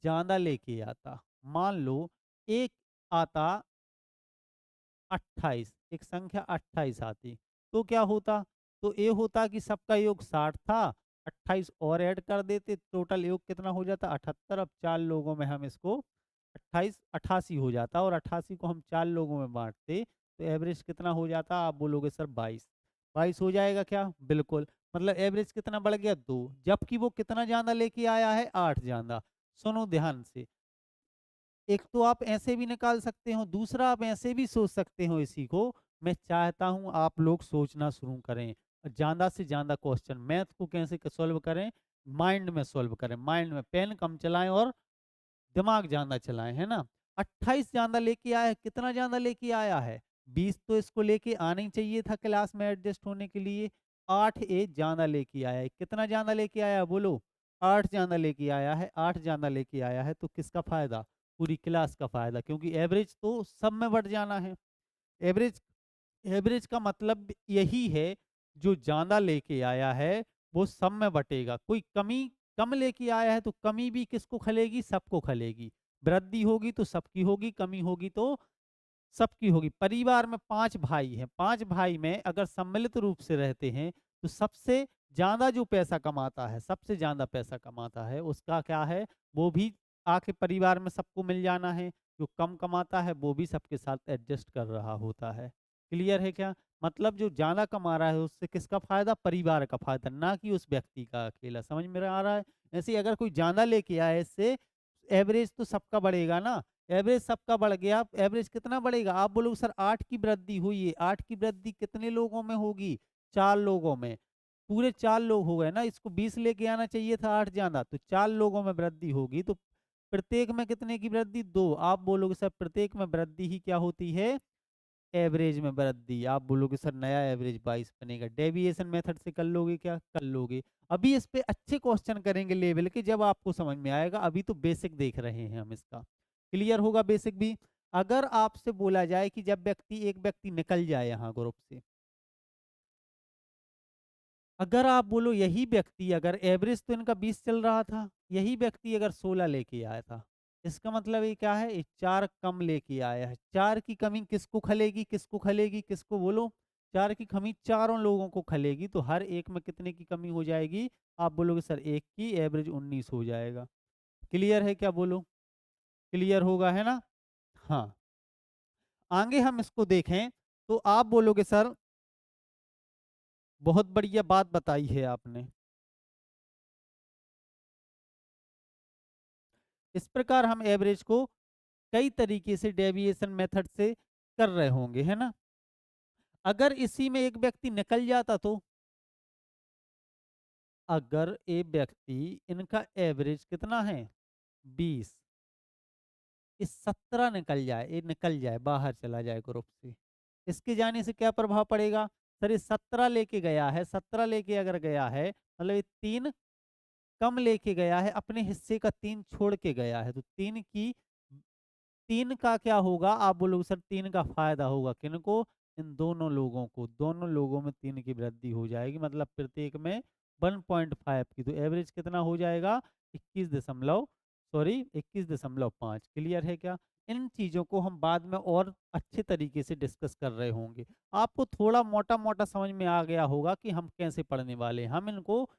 ज़्यादा लेके आता, मान लो एक आता 28, एक संख्या 28 आती, तो क्या होता? तो ये होता कि सबका योग 60 था, 28 और ऐड कर देते, टोटल योग कितना हो जाता 78। अब 4 लोगों में हम इसको 28 88 हो जाता, और 88 को हम 4 लोगों में बांटते तो एवरेज कितना हो जाता, आप बोलोगे सर 22। 22 हो जाएगा क्या, बिल्कुल। मतलब एवरेज कितना बढ़ गया 2, जबकि वो कितना ज्यादा लेके आया है 8 ज्यादा। सुनो ध्यान से, एक तो आप ऐसे भी निकाल सकते हो, दूसरा आप ऐसे भी सोच सकते हो इसी को। मैं चाहता हूं आप लोग सोचना शुरू करें, ज्यादा से ज्यादा क्वेश्चन मैथ को कैसे सॉल्व करें, माइंड में सॉल्व करें, माइंड में पेन कम चलाएं और दिमाग ज्यादा चलाएं, है ना। 28 ज्यादा लेके आया है, कितना ज्यादा लेके आया है 20, तो इसको लेके आना ही चाहिए था क्लास में एडजस्ट होने के लिए। 8 ए ज्यादा लेके आया है, कितना ज्यादा लेके आया है बोलो, 8 ज्यादा लेके आया है, 8 ज्यादा लेके आया है, तो किसका फायदा, पूरी क्लास का फायदा, क्योंकि एवरेज तो सब में बढ़ जाना है। एवरेज एवरेज का मतलब यही है, जो ज्यादा लेके आया है वो सब में बटेगा, कोई कमी कम लेके आया है तो कमी भी किसको खलेगी, सबको खलेगी। वृद्धि होगी तो सबकी होगी, कमी होगी तो सबकी होगी। परिवार में 5 भाई हैं, 5 भाई में अगर सम्मिलित रूप से रहते हैं तो सबसे ज्यादा जो पैसा कमाता है, सबसे ज्यादा पैसा कमाता है उसका क्या है, वो भी आके परिवार में सबको मिल जाना है। जो कम कमाता है वो भी सबके साथ एडजस्ट कर रहा होता है। क्लियर है क्या, मतलब जो ज्यादा कमा रहा है उससे किसका फायदा, परिवार का फायदा, ना कि उस व्यक्ति का अकेला। समझ में आ रहा है। ऐसे ही अगर कोई ज्यादा लेके आए इससे एवरेज तो सबका बढ़ेगा ना। एवरेज सबका बढ़ गया, एवरेज कितना बढ़ेगा, आप बोलोगे सर 8 की वृद्धि हुई है, 8 की वृद्धि कितने लोगों में होगी, 4 लोगों में, पूरे 4 लोग हो गए ना, इसको 20 लेके आना चाहिए था 8 ज्यादा, तो 4 लोगों में वृद्धि होगी, तो प्रत्येक में कितने की वृद्धि, 2। आप बोलोगे सर प्रत्येक में वृद्धि ही क्या होती है, एवरेज में वृद्धि। आप बोलोगे सर नया एवरेज 22 बनेगा, डेविएशन मेथड से कर लोगे क्या, कर लोगे। अभी इस पे अच्छे क्वेश्चन करेंगे लेवल के, जब आपको समझ में आएगा, अभी तो बेसिक देख रहे हैं हम इसका। क्लियर होगा बेसिक भी। अगर आपसे बोला जाए कि जब एक व्यक्ति निकल जाए यहाँ ग्रुप से, अगर आप बोलो यही व्यक्ति, अगर एवरेज तो इनका 20 चल रहा था, यही व्यक्ति अगर 16 लेके आया था, इसका मतलब ये क्या है, ये 4 कम लेके आया है। 4 की कमी किसको खलेगी, किसको खलेगी, किसको बोलो, 4 की कमी चारों लोगों को खलेगी, तो हर एक में कितने की कमी हो जाएगी, आप बोलोगे सर एक की, एवरेज 19 हो जाएगा। क्लियर है क्या बोलो, क्लियर होगा है ना। हाँ, आगे हम इसको देखें तो आप बोलोगे सर बहुत बढ़िया बात बताई है आपने। इस प्रकार हम एवरेज को कई तरीके से डेविएशन मेथड से कर रहे होंगे, है ना। अगर इसी में एक व्यक्ति निकल जाता तो, अगर एक व्यक्ति, इनका एवरेज कितना है 20, इस 17 निकल जाए, ये निकल जाए बाहर चला जाए ग्रुप से, इसके जाने से क्या प्रभाव पड़ेगा, सर ये 17 लेके गया है, 17 लेके अगर गया है मतलब ये 3 कम लेके गया है, अपने हिस्से का 3 छोड़ के गया है, तो 3 का क्या होगा, आप बोलोगे सर 3 का फायदा होगा किनको, इन दोनों लोगों को, दोनों लोगों में 3 की वृद्धि हो जाएगी, मतलब प्रत्येक में 1.5 की, तो एवरेज कितना हो जाएगा 21.5। क्लियर है क्या। इन चीजों को हम बाद में और अच्छे तरीके से डिस्कस कर रहे होंगे। आपको थोड़ा मोटा मोटा समझ में आ गया होगा कि हम कैसे पढ़ने वाले हैं। हम इनको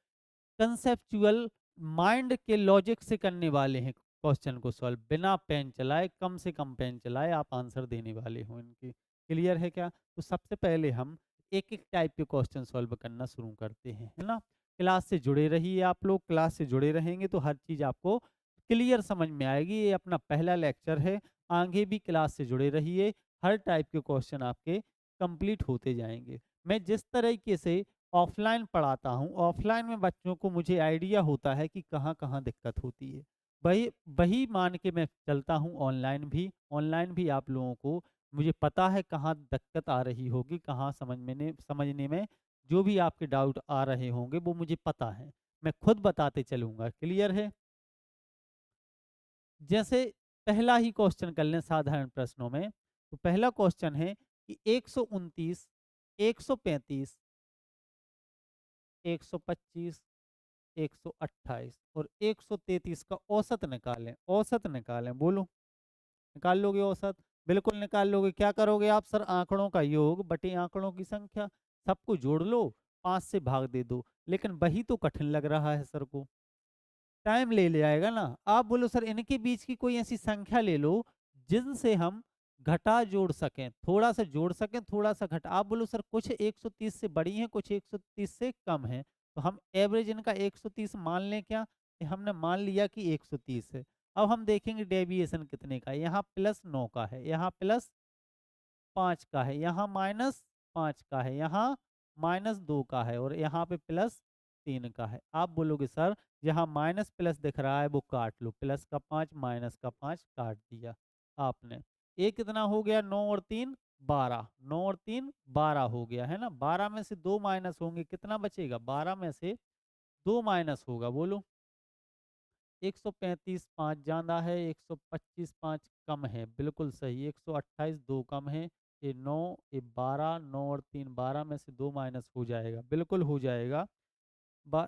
कंसेप्चुअल माइंड के लॉजिक से करने वाले हैं, क्वेश्चन को सॉल्व बिना पेन चलाए, कम से कम पेन चलाए आप आंसर देने वाले हो इनके। क्लियर है क्या। तो सबसे पहले हम एक एक टाइप के क्वेश्चन सॉल्व करना शुरू करते हैं, है ना। क्लास से जुड़े रहिए, आप लोग क्लास से जुड़े रहेंगे तो हर चीज़ आपको क्लियर समझ में आएगी। ये अपना पहला लेक्चर है, आगे भी क्लास से जुड़े रहिए, हर टाइप के क्वेश्चन आपके कंप्लीट होते जाएंगे। मैं जिस तरीके से ऑफलाइन पढ़ाता हूँ, ऑफलाइन में बच्चों को मुझे आइडिया होता है कि कहाँ कहाँ दिक्कत होती है, वही वही मान के मैं चलता हूँ ऑनलाइन भी आप लोगों को मुझे पता है कहाँ दिक्कत आ रही होगी, कहाँ समझने में जो भी आपके डाउट आ रहे होंगे वो मुझे पता है, मैं खुद बताते चलूंगा। क्लियर है। जैसे पहला ही क्वेश्चन कर लें साधारण प्रश्नों में, तो पहला क्वेश्चन है कि 129, 135, 125, 128 और 133 का औसत निकालें, औसत निकालें, बोलो निकाल लोगे औसत, बिल्कुल निकाल लोगे। क्या करोगे आप, सर आंकड़ों का योग बटे आंकड़ों की संख्या, सबको जोड़ लो 5 से भाग दे दो, लेकिन वही तो कठिन लग रहा है सर को। टाइम ले जाएगा ना। आप बोलो सर इनके बीच की कोई ऐसी संख्या ले लो जिनसे हम घटा जोड़ सकें, थोड़ा सा जोड़ सकें, थोड़ा सा घटा। आप बोलो सर कुछ 130 से बड़ी हैं, कुछ 130 से कम हैं, तो हम एवरेज इनका 130 मान लें क्या? ये हमने मान लिया कि 130 है। अब हम देखेंगे डेविएशन कितने का है। यहाँ +9 का है, यहाँ +5 का है, यहाँ -5 का है, यहाँ -2 का है और यहाँ पे +3 का है। आप बोलोगे सर जहाँ माइनस प्लस दिख रहा है वो काट लो, प्लस का 5 माइनस का 5 काट दिया आपने। ये कितना हो गया? 9 और 3 12, 9 और 3 12 हो गया है ना। 12 में से 2 माइनस होंगे, कितना बचेगा? 12 में से 2 माइनस होगा, बोलो। 135 5 ज़्यादा है, 125 5 कम है, बिल्कुल सही। 128 2 कम है, ये 9, ये 12, 9 और 3 12 में से 2 माइनस हो जाएगा, बिल्कुल हो जाएगा। बा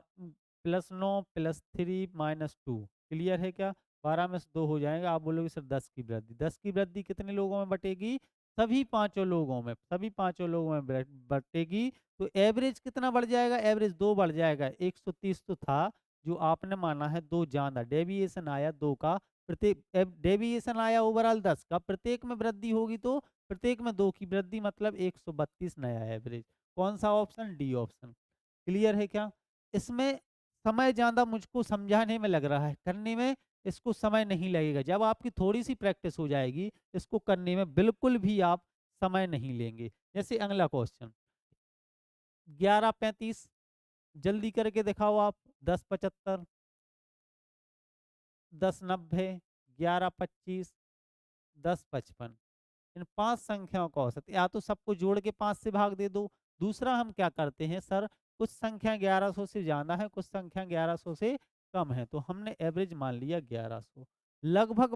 +9 +3 -2 क्लियर है क्या? 12 में से 2 हो जाएगा। आप बोलोगे सर 10 की वृद्धि, 10 की वृद्धि कितने लोगों में बटेगी? सभी पाँचों लोगों में, सभी पाँचों लोगों में बटेगी। तो एवरेज कितना बढ़ जाएगा? एवरेज 2 बढ़ जाएगा। 130 तो था जो आपने माना है, 2 ज़्यादा डेविएशन आया 2 का। प्रत्येक डेविएशन आया ओवरऑल 10 का, प्रत्येक में वृद्धि होगी तो प्रत्येक में 2 की वृद्धि, मतलब 132 नया एवरेज। कौन सा ऑप्शन? D option. क्लियर है क्या? इसमें समय ज़्यादा मुझको समझाने में लग रहा है, करने में इसको समय नहीं लगेगा। जब आपकी थोड़ी-सी प्रैक्टिस हो जाएगी, इसको करने में बिल्कुल भी आप समय नहीं लेंगे। जैसे अगला क्वेश्चन 11:35, जल्दी करके दिखाओ आप। 10:75, 10:90, 11:25, 10:55। इन 5 संख्याओं का औसत, या तो सबको जोड़ के 5 से भाग दे दो। दूसरा हम क्या करते हैं सर, कुछ संख्या 1100 से ज़्यादा है, कुछ संख्या 1100 से कम है, तो हमने एवरेज मान लिया 1100। लगभग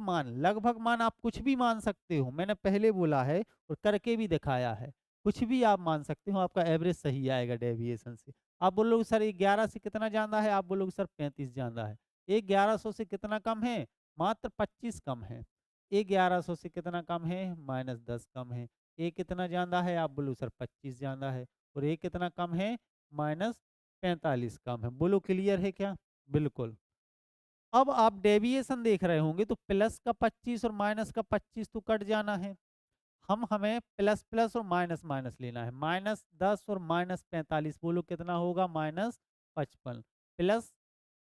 मान आप कुछ भी मान सकते हो, मैंने पहले बोला है और करके भी दिखाया है। कुछ भी आप मान सकते हो, आपका एवरेज सही आएगा डेविएशन से। आप बोलोगे सर ये 11 से कितना ज़्यादा है? आप बोलोगे सर 35 ज़्यादा है। ये 1100 से कितना कम है? मात्र 25 कम है। ये 1100 से कितना कम है? -10 कम है। ये कितना ज़्यादा है? आप बोलो सर 25 ज़्यादा है। और ये कितना कम है? -45 कम है। बोलो क्लियर है क्या? बिल्कुल। अब आप डेविएशन देख रहे होंगे तो प्लस का 25 और माइनस का 25 तो कट जाना है। हमें प्लस प्लस और माइनस माइनस लेना है। -10 और -45, बोलो कितना होगा? -55 प्लस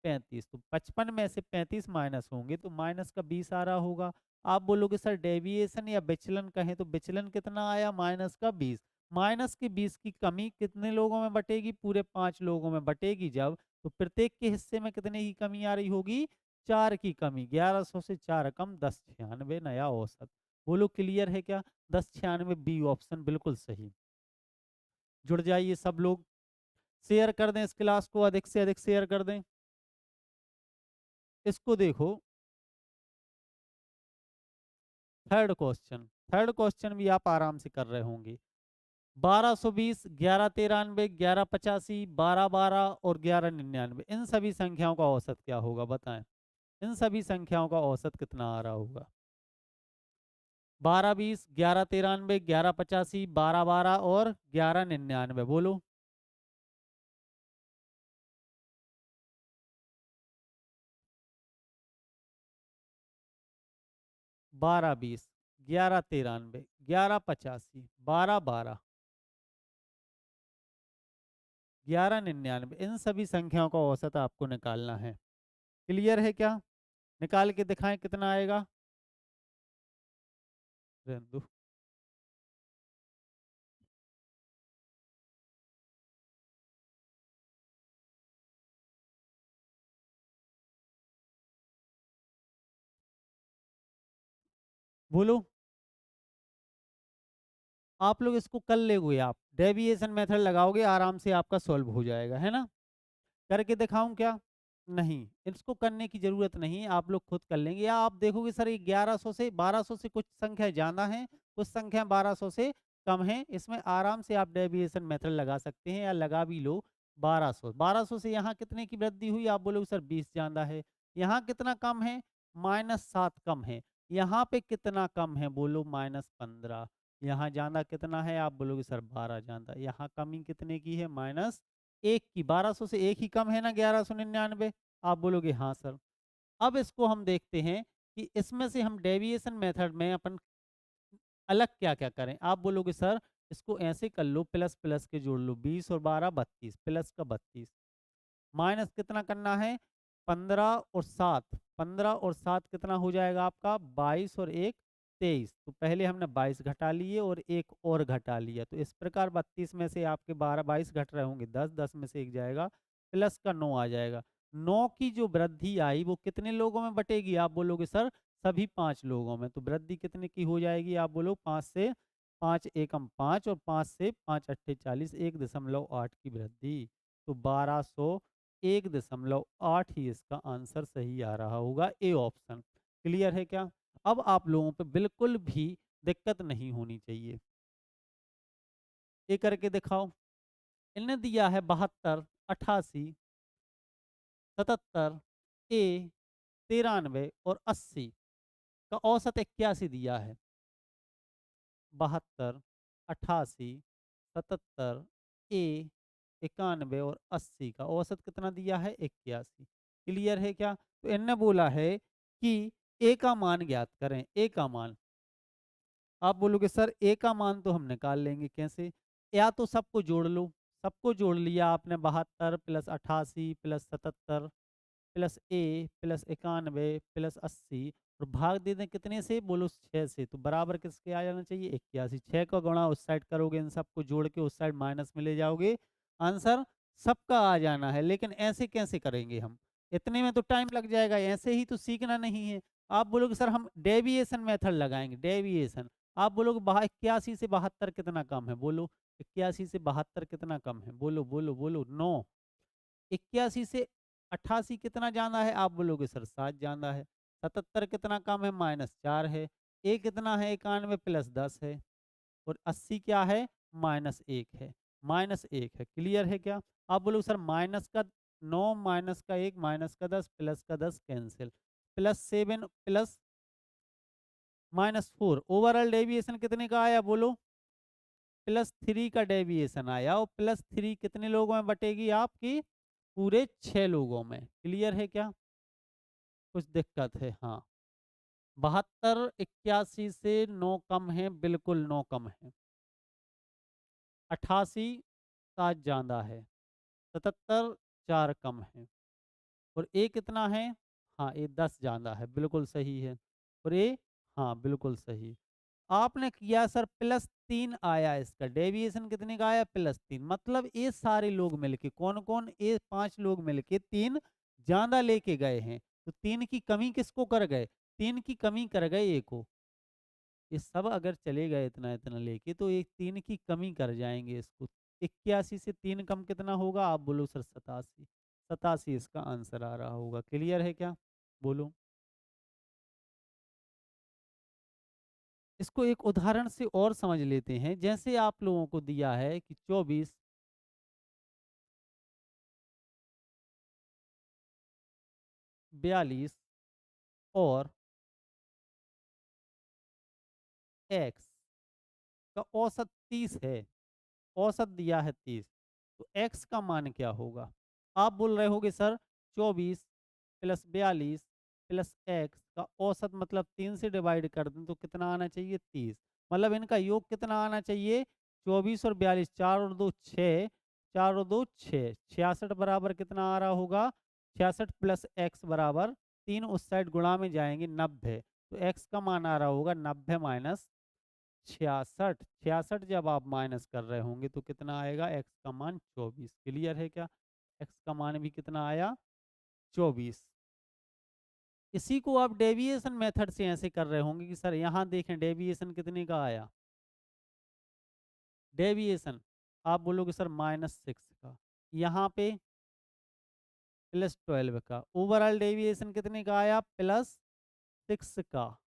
35, तो 55 में से 35 माइनस होंगे तो माइनस का 20 आ रहा होगा। आप बोलोगे सर डेविएशन या विचलन कहें तो विचलन कितना आया? माइनस का 20। माइनस के 20 की कमी कितने लोगों में बटेगी? पूरे 5 लोगों में बटेगी जब, तो प्रत्येक के हिस्से में कितने की कमी आ रही होगी? 4 की कमी। 1100 से 4 कम 1096 नया औसत। बोलो क्लियर है क्या? 1096 बी ऑप्शन बिल्कुल सही। जुड़ जाइए सब लोग, शेयर कर दें इस क्लास को, अधिक से अधिक शेयर कर दें। इसको देखो, थर्ड क्वेश्चन भी आप आराम से कर रहे होंगे। 1220, 1193, 1185, 1212 और 1199, इन सभी संख्याओं का औसत क्या होगा बताएं? इन सभी संख्याओं का औसत कितना आ रहा होगा? 1220, 1193, 1185, 1212 और 1199, बोलो। 1220, 1193, 1185, 1212, 1199, इन सभी संख्याओं का औसत आपको निकालना है। क्लियर है क्या? निकाल के दिखाएं कितना आएगा। रहने दो। बोलो। आप लोग इसको कर लोगे, आप डेविएशन मेथड लगाओगे आराम से आपका सॉल्व हो जाएगा, है ना? करके दिखाऊं क्या? नहीं, इसको करने की ज़रूरत नहीं, आप लोग खुद कर लेंगे। या आप देखोगे सर ये 1100 से 1200 से कुछ संख्या ज़्यादा हैं, कुछ संख्या 1200 से कम हैं। इसमें आराम से आप डेविएशन मेथड लगा सकते हैं या लगा भी लो। 1200, 1200 से यहाँ कितने की वृद्धि हुई? आप बोलोगे सर 20 ज़्यादा है। यहाँ कितना कम है? -7 कम है। यहाँ पे कितना कम है? बोलो -15। यहाँ ज़्यादा कितना है? आप बोलोगे सर 12 ज़्यादा। यहाँ कमी कितने की है? एक की 1200 से एक ही कम है ना 1199। आप बोलोगे हाँ सर। अब इसको हम देखते हैं कि इसमें से हम डेविएशन मेथड में अपन अलग क्या-क्या करें? आप बोलोगे सर इसको ऐसे कर लो प्लस प्लस के जोड़ लो 20 और 12 32 प्लस का 32 माइनस कितना करना है 15 और 7 15 और 7 कितना हो जाएगा आपका 22 और 1 23 तो पहले हमने 22 घटा लिए और एक और घटा लिया तो इस प्रकार 32 में से आपके 12 22 घट रहे होंगे 10 10 में से एक जाएगा प्लस का 9 आ जाएगा 9 की जो वृद्धि आई वो कितने लोगों में बटेगी आप बोलोगे सर सभी 5 लोगों में तो वृद्धि कितने की हो जाएगी आप बोलो 5 से 5 एकम 5 और 5 से 5 अट्ठे 40 1.8 की वृद्धि तो 1201.8 ही इसका आंसर सही आ रहा होगा ए ऑप्शन। क्लियर है क्या? अब आप लोगों पे बिल्कुल भी दिक्कत नहीं होनी चाहिए। ये करके दिखाओ। इन्हें दिया है 72, 88, 77, ए, 93 और 80 का औसत 81 दिया है। 72, 88, 77, ए, 91 और 80 का औसत कितना दिया है 81। क्लियर है क्या? तो इनने बोला है कि ए का मान ज्ञात करें। ए का मान आप बोलोगे सर ए का मान तो हम निकाल लेंगे कैसे? या तो सबको जोड़ लो। सबको जोड़ लिया आपने 72 प्लस 88 प्लस 77 प्लस ए प्लस 91 प्लस 80 और भाग दे दें कितने से? बोलो 6 से। तो बराबर किसके आ जाना चाहिए? 81। 6 का गुणा उस साइड करोगे, इन सबको जोड़ के उस साइड माइनस में ले जाओगे, आंसर सबका आ जाना है। लेकिन ऐसे कैसे करेंगे हम? इतने में तो टाइम लग जाएगा, ऐसे ही तो सीखना नहीं है। आप बोलोगे सर हम डेविएशन मेथड लगाएंगे। डेविएशन आप बोलोगे 81 से 72 कितना कम है? बोलो 81 से 72 कितना कम है? बोलो बोलो बोलो 9। 81 से 88 कितना ज़्यादा है? आप बोलोगे सर 7 ज़्यादा है। 77 कितना कम है? -4 है। ए कितना है? 91 प्लस 10 है और 80 क्या है? -1 है। -1 है। क्लियर है क्या? आप बोलोगे सर माइनस का 9 माइनस का 1 माइनस का 10 प्लस का 10 कैंसिल। +7 प्लस -4 ओवरऑल डेविएशन कितने का आया बोलो? +3 का डेविएशन आया और +3 कितने लोगों में बटेगी आपकी? पूरे 6 लोगों में। क्लियर है क्या? कुछ दिक्कत है? हाँ। 72 81 से 9 कम है, बिल्कुल 9 कम है। 88 7 ज़्यादा है। 77 4 कम है और ए कितना है? हाँ, ए 10 ज़्यादा है, बिल्कुल सही है और ए हाँ, बिल्कुल सही। आपने किया सर +3 आया इसका, डेविएशन कितने का आया? +3 मतलब ये सारे लोग मिलके कौन-कौन? ये 5 लोग मिलके 3 ज़्यादा लेके गए हैं, तो 3 की कमी किसको कर गए? 3 की कमी कर गए ए को। ये सब अगर चले गए इतना-इतना लेके तो एक 3 की कमी कर जाएँगे इसको। 81 से 3 कम कितना होगा? आप बोलो सर 87। 87 इसका आंसर आ रहा होगा। क्लियर है क्या? बोलो। इसको एक उदाहरण से और समझ लेते हैं। जैसे आप लोगों को दिया है कि 24 42 और एक्स का औसत 30 है। औसत दिया है 30 तो एक्स का मान क्या होगा? आप बोल रहे होगे सर 24 प्लस 42 प्लस एक्स का औसत मतलब 3 से डिवाइड कर दें तो कितना आना चाहिए? 30। मतलब इनका योग कितना आना चाहिए? 24 और 42 4 और 2 6 4 और 2 6 66 बराबर कितना आ रहा होगा? 66 प्लस एक्स बराबर 3 उस साइड गुणा में जाएंगे 90 तो एक्स का मान आ रहा होगा 90 माइनस 66 66 जब आप माइनस कर रहे होंगे तो कितना आएगा? एक्स का मान 24। क्लियर है क्या? एक्स का मान भी कितना आया? 24। इसी को आप डेविएशन मेथड से ऐसे कर रहे होंगे कि सर यहाँ देखें डेविएशन कितने का आया? डेविएशन आप बोलोगे सर -6 का। यहाँ पे +12 का। ओवरऑल डेविएशन कितने का आया? +6 का।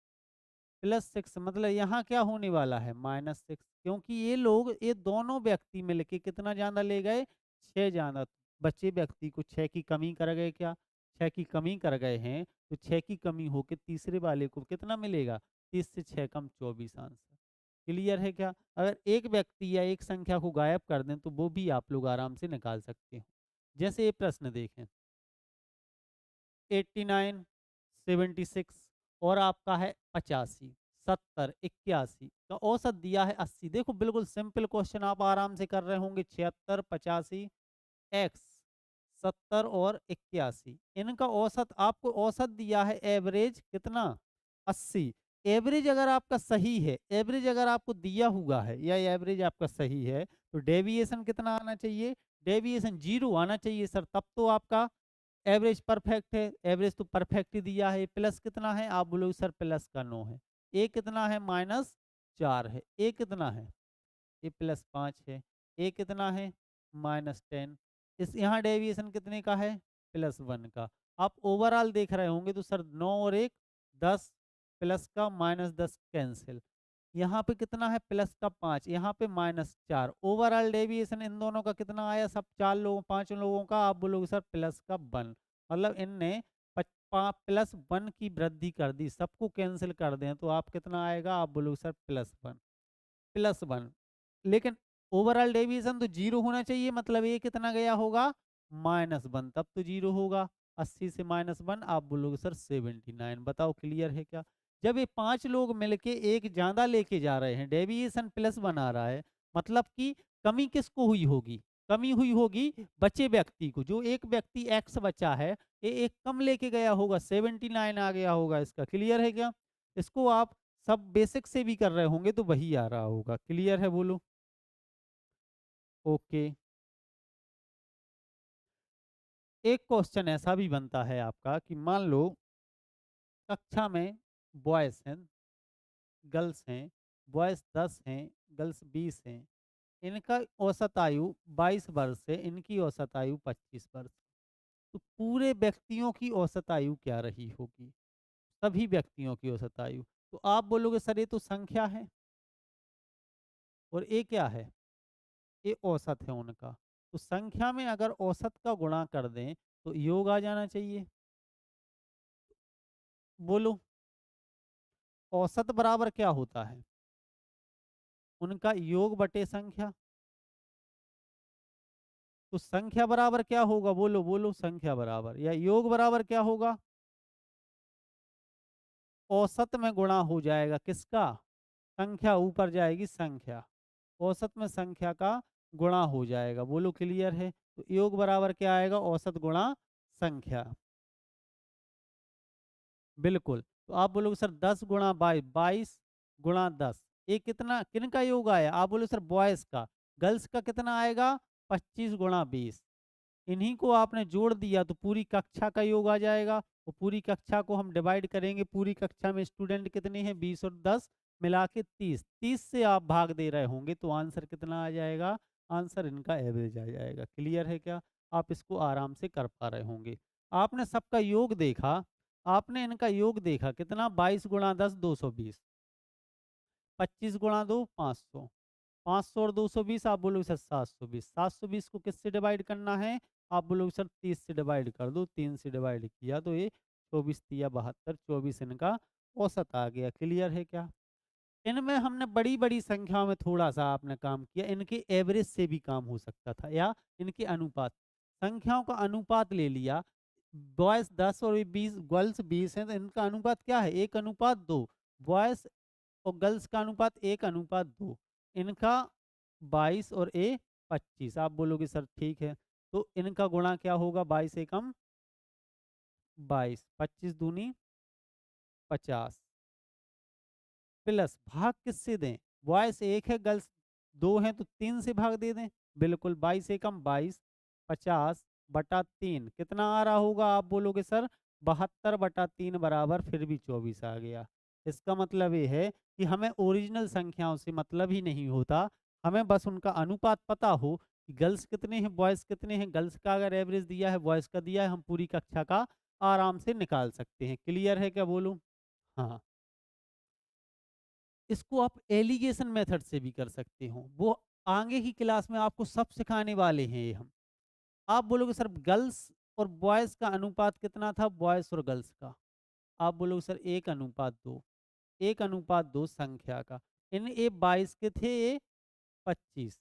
+6 मतलब यहाँ क्या होने वाला है? -6 क्योंकि ये दोनों व्यक्ति मिलके कितना ज़्यादा ले गए? 6 ज़्यादा। बचे व्यक्ति को 6 की कमी कर गए क्या? 6 की कमी कर गए हैं, तो 6 की कमी होके तीसरे वाले को कितना मिलेगा? 30 से 6 कम 24 आंसर। क्लियर है क्या? अगर एक व्यक्ति या एक संख्या को गायब कर दें तो वो भी आप लोग आराम से निकाल सकते हो। जैसे ये प्रश्न देखें, 89, 76 और आपका है 85, 70, 81 का औसत दिया है 80। देखो बिल्कुल सिंपल क्वेश्चन आप आराम से कर रहे होंगे। 76, 85, एक्स 70 और 81, इनका औसत आपको औसत दिया है एवरेज कितना 80। एवरेज अगर आपका सही है, एवरेज अगर आपको दिया हुआ है या एवरेज आपका सही है तो डेविएशन कितना आना चाहिए? डेविएशन 0 आना चाहिए सर, तब तो आपका एवरेज परफेक्ट है। एवरेज तो परफेक्ट ही दिया है। प्लस कितना है? आप बोलोगे सर प्लस का 9 है। ए कितना है? -4 है। ए कितना है? ये +5 है। ए कितना है? -10। इस यहाँ डेविएशन कितने का है? +1 का। आप ओवरऑल देख रहे होंगे तो सर 9 और 1 10 प्लस का -10 कैंसिल। यहाँ पे कितना है? प्लस का 5, यहाँ पे -4। ओवरऑल डेविएशन इन दोनों का कितना आया? सब 4 लोगों 5 लोगों का आप बोलोगे सर प्लस का 1। मतलब इनने +1 की वृद्धि कर दी। सबको कैंसिल कर दें तो आप कितना आएगा? आप बोलोगे सर +1, +1। लेकिन ओवरऑल डेविएशन तो 0 होना चाहिए, मतलब ये कितना गया होगा? -1, तब तो 0 होगा। 80 से -1 आप बोलोगे सर 79। बताओ क्लियर है क्या? जब ये 5 लोग मिलके एक ज़्यादा लेके जा रहे हैं, डेविएशन +1 आ रहा है, मतलब कि कमी किसको हुई होगी? कमी हुई होगी बचे व्यक्ति को। जो एक व्यक्ति एक्स बचा है, ये एक कम लेके गया होगा, 79 आ गया होगा इसका। क्लियर है क्या? इसको आप सब बेसिक से भी कर रहे होंगे तो वही आ रहा होगा। क्लियर है बोलो? ओके। एक क्वेश्चन ऐसा भी बनता है आपका कि मान लो कक्षा में बॉयज़ हैं, गर्ल्स हैं, बॉयज़ 10 हैं, गर्ल्स 20 हैं। इनका औसत आयु 22 वर्ष है, इनकी औसत आयु 25 वर्ष। तो पूरे व्यक्तियों की औसत आयु क्या रही होगी? सभी व्यक्तियों की औसत आयु। तो आप बोलोगे सर ये तो संख्या है और ये क्या है? ये औसत है उनका। तो संख्या में अगर औसत का गुणा कर दें तो योग आ जाना चाहिए। बोलो औसत बराबर क्या होता है? उनका योग बटे संख्या। तो संख्या बराबर क्या होगा? बोलो बोलो संख्या बराबर या योग बराबर क्या होगा? औसत में गुणा हो जाएगा किसका? संख्या ऊपर जाएगी संख्या। औसत में संख्या का गुणा हो जाएगा। बोलो क्लियर है? तो योग बराबर क्या आएगा? औसत गुणा संख्या। बिल्कुल। तो आप बोलोगे सर 10 गुणा 22, 22 गुणा 10, ये कितना किनका योग आया? आप बोलो सर बॉयज़ का। गर्ल्स का कितना आएगा? 25 गुणा 20। इन्हीं को आपने जोड़ दिया तो पूरी कक्षा का योग आ जाएगा। और पूरी कक्षा को हम डिवाइड करेंगे। पूरी कक्षा में स्टूडेंट कितने हैं? 20 और 10 मिला के 30। 30 से आप भाग दे रहे होंगे तो आंसर कितना आ जाएगा? आंसर इनका एवरेज आ जाएगा। क्लियर है क्या? आप इसको आराम से कर पा रहे होंगे। आपने सबका योग देखा, आपने इनका योग देखा कितना? 22 गुणा 10 220, 25 गुणा 2 500, 500 और 220 आप बोलोगे सर 720। 720 को किससे डिवाइड करना है? आप बोलोगे सर 30 से डिवाइड कर दो। 3 से डिवाइड किया तो ये 24 तिया 72, 24 इनका औसत आ गया। क्लियर है क्या? इनमें हमने बड़ी-बड़ी संख्याओं में थोड़ा-सा आपने काम किया। इनके एवरेज से भी काम हो सकता था या इनके अनुपात। संख्याओं का अनुपात ले लिया। बॉयज़ 10 और 20 गर्ल्स 20 हैं तो इनका अनुपात क्या है? 1:2। बॉयज़ और गर्ल्स का अनुपात 1:2। इनका 22 और ये 25। आप बोलोगे सर ठीक है। तो इनका गुणा क्या होगा? 22 एकम 22, 25 दूनी 50 प्लस भाग किससे दें? बॉयज़ 1 है, गर्ल्स 2 हैं तो 3 से भाग दे दें। बिल्कुल 22 एकम 22, 50/3 कितना आ रहा होगा? आप बोलोगे सर 72/3 बराबर फिर भी 24 आ गया। इसका मतलब ये है कि हमें ओरिजिनल संख्याओं से मतलब ही नहीं होता। हमें बस उनका अनुपात पता हो कि गर्ल्स कितने हैं, बॉयज़ कितने हैं। गर्ल्स का अगर एवरेज दिया है, बॉयज़ का दिया है, हम पूरी कक्षा का आराम से निकाल सकते हैं। क्लियर है क्या बोलूँ? हाँ। इसको आप एलिगेशन मेथड से भी कर सकते हो। वो आगे की क्लास में आपको सब सिखाने वाले हैं ये हम। आप बोलोगे सर गर्ल्स और बॉयज़ का अनुपात कितना था? बॉयज़ और गर्ल्स का। आप बोलोगे सर 1:2, 1:2 संख्या का। इन ए 22 के थे, ये 25,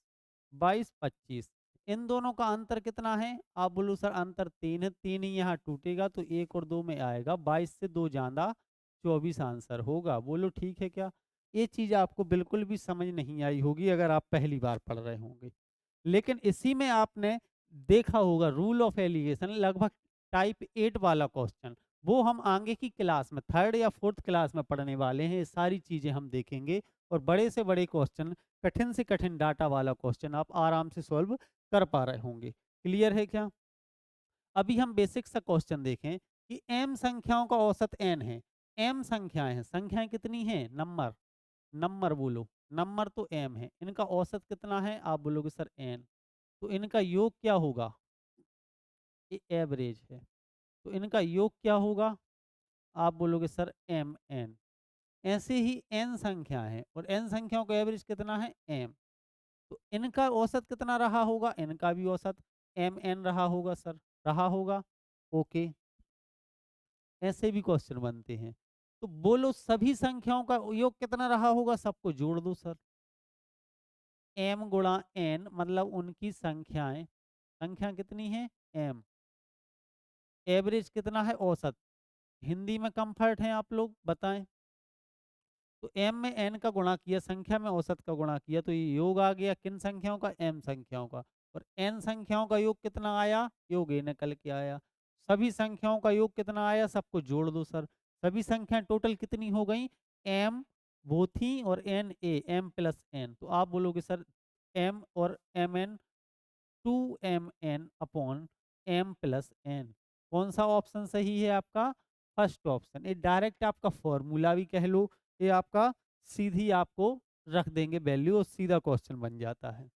22 25, इन दोनों का अंतर कितना है? आप बोलो सर अंतर 3 है, 3 ही यहाँ टूटेगा तो 1 और 2 में आएगा, 22 से 2 ज्यादा 24 आंसर होगा। बोलो ठीक है क्या? ये चीज आपको बिल्कुल भी समझ नहीं आई होगी अगर आप पहली बार पढ़ रहे होंगे, लेकिन इसी में आपने देखा होगा रूल ऑफ एलिगेशन, लगभग टाइप 8 वाला क्वेश्चन, वो हम आगे की क्लास में 3rd या 4th क्लास में पढ़ने वाले हैं। ये सारी चीजें हम देखेंगे और बड़े से बड़े क्वेश्चन, कठिन से कठिन डाटा वाला क्वेश्चन आप आराम से सॉल्व कर पा रहे होंगे। क्लियर है क्या? अभी हम बेसिक सा क्वेश्चन देखें कि m संख्याओं का औसत n है। m संख्याएं हैं, संख्याएं कितनी हैं? नंबर, नंबर बोलो, नंबर तो m है, इनका औसत कितना है? आप बोलोगे सर n, तो इनका योग क्या होगा? ये एवरेज है, तो इनका योग क्या होगा? आप बोलोगे सर एम एन। ऐसे ही n संख्या है और n संख्याओं का एवरेज कितना है? m, तो इनका औसत कितना रहा होगा? इनका भी औसत एम एन रहा होगा सर, रहा होगा। ओके, ऐसे भी क्वेश्चन बनते हैं। तो बोलो सभी संख्याओं का योग कितना रहा होगा? सबको जोड़ दो सर, m गुणा n मतलब उनकी संख्याएं, संख्या कितनी है? m, एवरेज कितना है? औसत। हिंदी में कंफर्ट है आप लोग बताएं? तो m में n का गुणा किया, संख्या में औसत का गुणा किया, तो ये योग आ गया किन संख्याओं का? m संख्याओं का। और n संख्याओं का योग कितना आया? योग ये निकल के आया। सभी संख्याओं का योग कितना आया? सबको जोड़ दो सर, सभी संख्याएं टोटल कितनी हो गई? m वो थी और n a, m plus n, तो आप बोलोगे सर m और mn 2mn upon m plus n। कौन सा ऑप्शन सही है आपका? First option. ये डायरेक्ट आपका फॉर्मूला भी कह लो, ये आपका सीधी आपको रख देंगे वैल्यू और सीधा क्वेश्चन बन जाता है।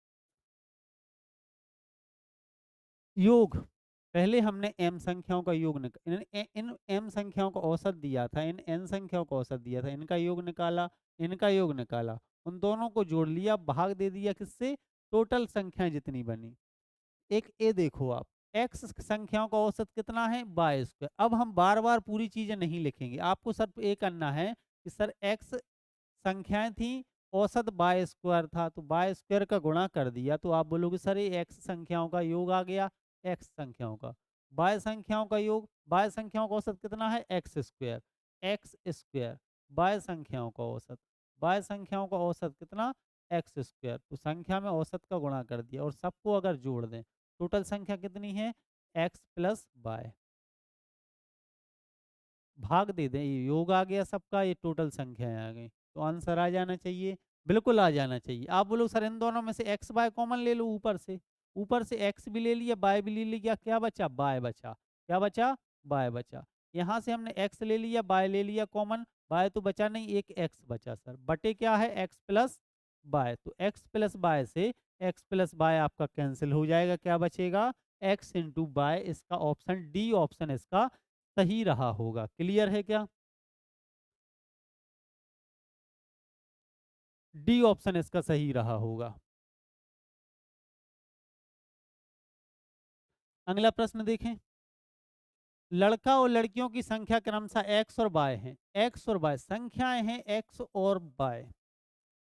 योग, पहले हमने m संख्याओं का योग इन m संख्याओं का औसत दिया था, इन n संख्याओं का औसत दिया था, इनका योग निकाला, इनका योग निकाला, उन दोनों को जोड़ लिया, भाग दे दिया किससे? टोटल संख्याएं जितनी बनी। एक ए देखो आप, एक्स संख्याओं का औसत कितना है? 22। अब हम बार बार पूरी चीजें नहीं लिखेंगे, आपको सिर्फ ये करना है कि सर एक्स संख्याएं थी, औसत 22 था, तो 22 का गुणा कर दिया, तो आप बोलोगे सर ये एक्स संख्याओं का योग आ गया, एक्स संख्याओं का। बाय संख्याओं का योग, बाय संख्याओं का औसत कितना है? X square, x square by संख्याओं का औसत, बाय संख्याओं का औसत कितना? एक्स स्क्वायर, तो संख्या में औसत का गुणा कर दिया और सबको अगर जोड़ दें, टोटल संख्या कितनी है? एक्स प्लस बाय, भाग दे दें, ये योग आ गया सबका, ये टोटल संख्याएं आ गई, तो आंसर आ जाना चाहिए, बिल्कुल आ जाना चाहिए। आप बोलो सर इन दोनों में से एक्स बाय कॉमन ले लो, ऊपर से एक्स भी ले लिया, बाय भी ले लिया, क्या बचा? बाय बचा, क्या बचा? बाय बचा। यहाँ से हमने एक्स ले लिया, बाय ले लिया कॉमन, बाय तो बचा नहीं, एक एक्स बचा सर, बटे क्या है? एक्स प्लस बाय, तो एक्स प्लस बाय से एक्स प्लस बाय आपका कैंसिल हो जाएगा, क्या बचेगा? X into y. इसका ऑप्शन डी ऑप्शन इसका सही रहा होगा। क्लियर है क्या? डी ऑप्शन इसका सही रहा होगा। अगला प्रश्न देखें, लड़का और लड़कियों की संख्या क्रमशः एक्स और बाय है, एक्स और बाय संख्याएं हैं, एक्स और बाय।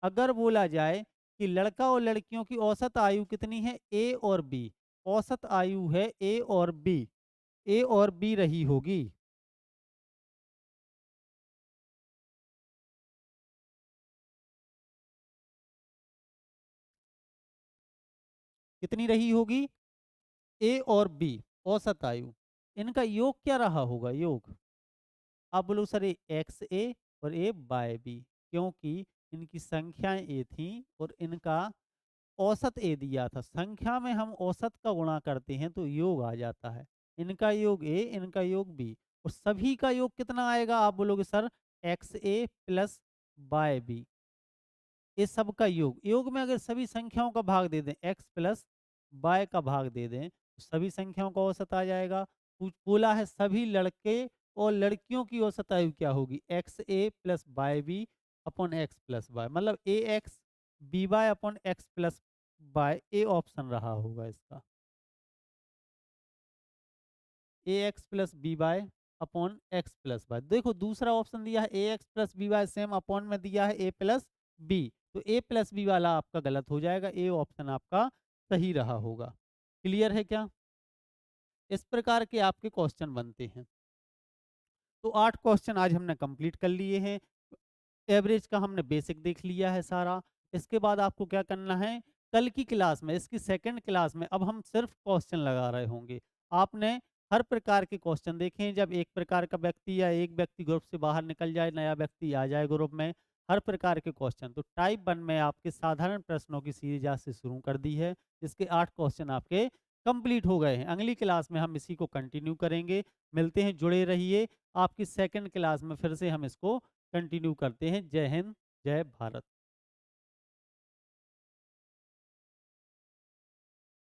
अगर बोला जाए कि लड़का और लड़कियों की औसत आयु कितनी है? ए और बी, औसत आयु है ए और बी, ए और बी रही होगी, कितनी रही होगी? ए और बी, औसत आयु, इनका योग क्या रहा होगा? योग, आप बोलो सर ये एक्स ए और ए बाय बी, क्योंकि इनकी संख्याएं ए थी और इनका औसत ए दिया था, संख्या में हम औसत का गुणा करते हैं तो योग आ जाता है, इनका योग ए, इनका योग बी, और सभी का योग कितना आएगा? आप बोलोगे सर एक्स ए प्लस बाय बी, ये सब का योग, योग में अगर सभी संख्याओं का भाग दे दें, एक्स प्लस बाय का भाग दे दें, तो सभी संख्याओं का औसत आ जाएगा। बोला है सभी लड़के और लड़कियों की औसत आयु क्या होगी? X A plus bye B upon X plus by, मतलब A X B by upon X plus by, A option रहा होगा इसका, A X plus B by upon X plus by. देखो दूसरा ऑप्शन दिया है A X plus B by, same upon में दिया है ए प्लस बी। तो ए प्लस बी वाला आपका गलत हो जाएगा, ए ऑप्शन आपका सही रहा होगा। क्लियर है क्या? इस प्रकार के आपके क्वेश्चन बनते हैं। तो 8 क्वेश्चन आज हमने कंप्लीट कर लिए हैं। एवरेज का हमने बेसिक देख लिया है सारा। इसके बाद आपको क्या करना है, कल की क्लास में, इसकी सेकंड क्लास में अब हम सिर्फ क्वेश्चन लगा रहे होंगे। आपने हर प्रकार के क्वेश्चन देखे हैं, जब एक प्रकार का व्यक्ति या एक व्यक्ति ग्रुप से बाहर निकल जाए, नया व्यक्ति आ जाए ग्रुप में, हर प्रकार के क्वेश्चन। तो टाइप 1 में आपके साधारण प्रश्नों की सीरीज आज से शुरू कर दी है, जिसके 8 क्वेश्चन आपके कंप्लीट हो गए हैं। अगली क्लास में हम इसी को कंटिन्यू करेंगे। मिलते हैं, जुड़े रहिए। आपकी सेकंड क्लास में फिर से हम इसको कंटिन्यू करते हैं। जय हिंद, जय भारत।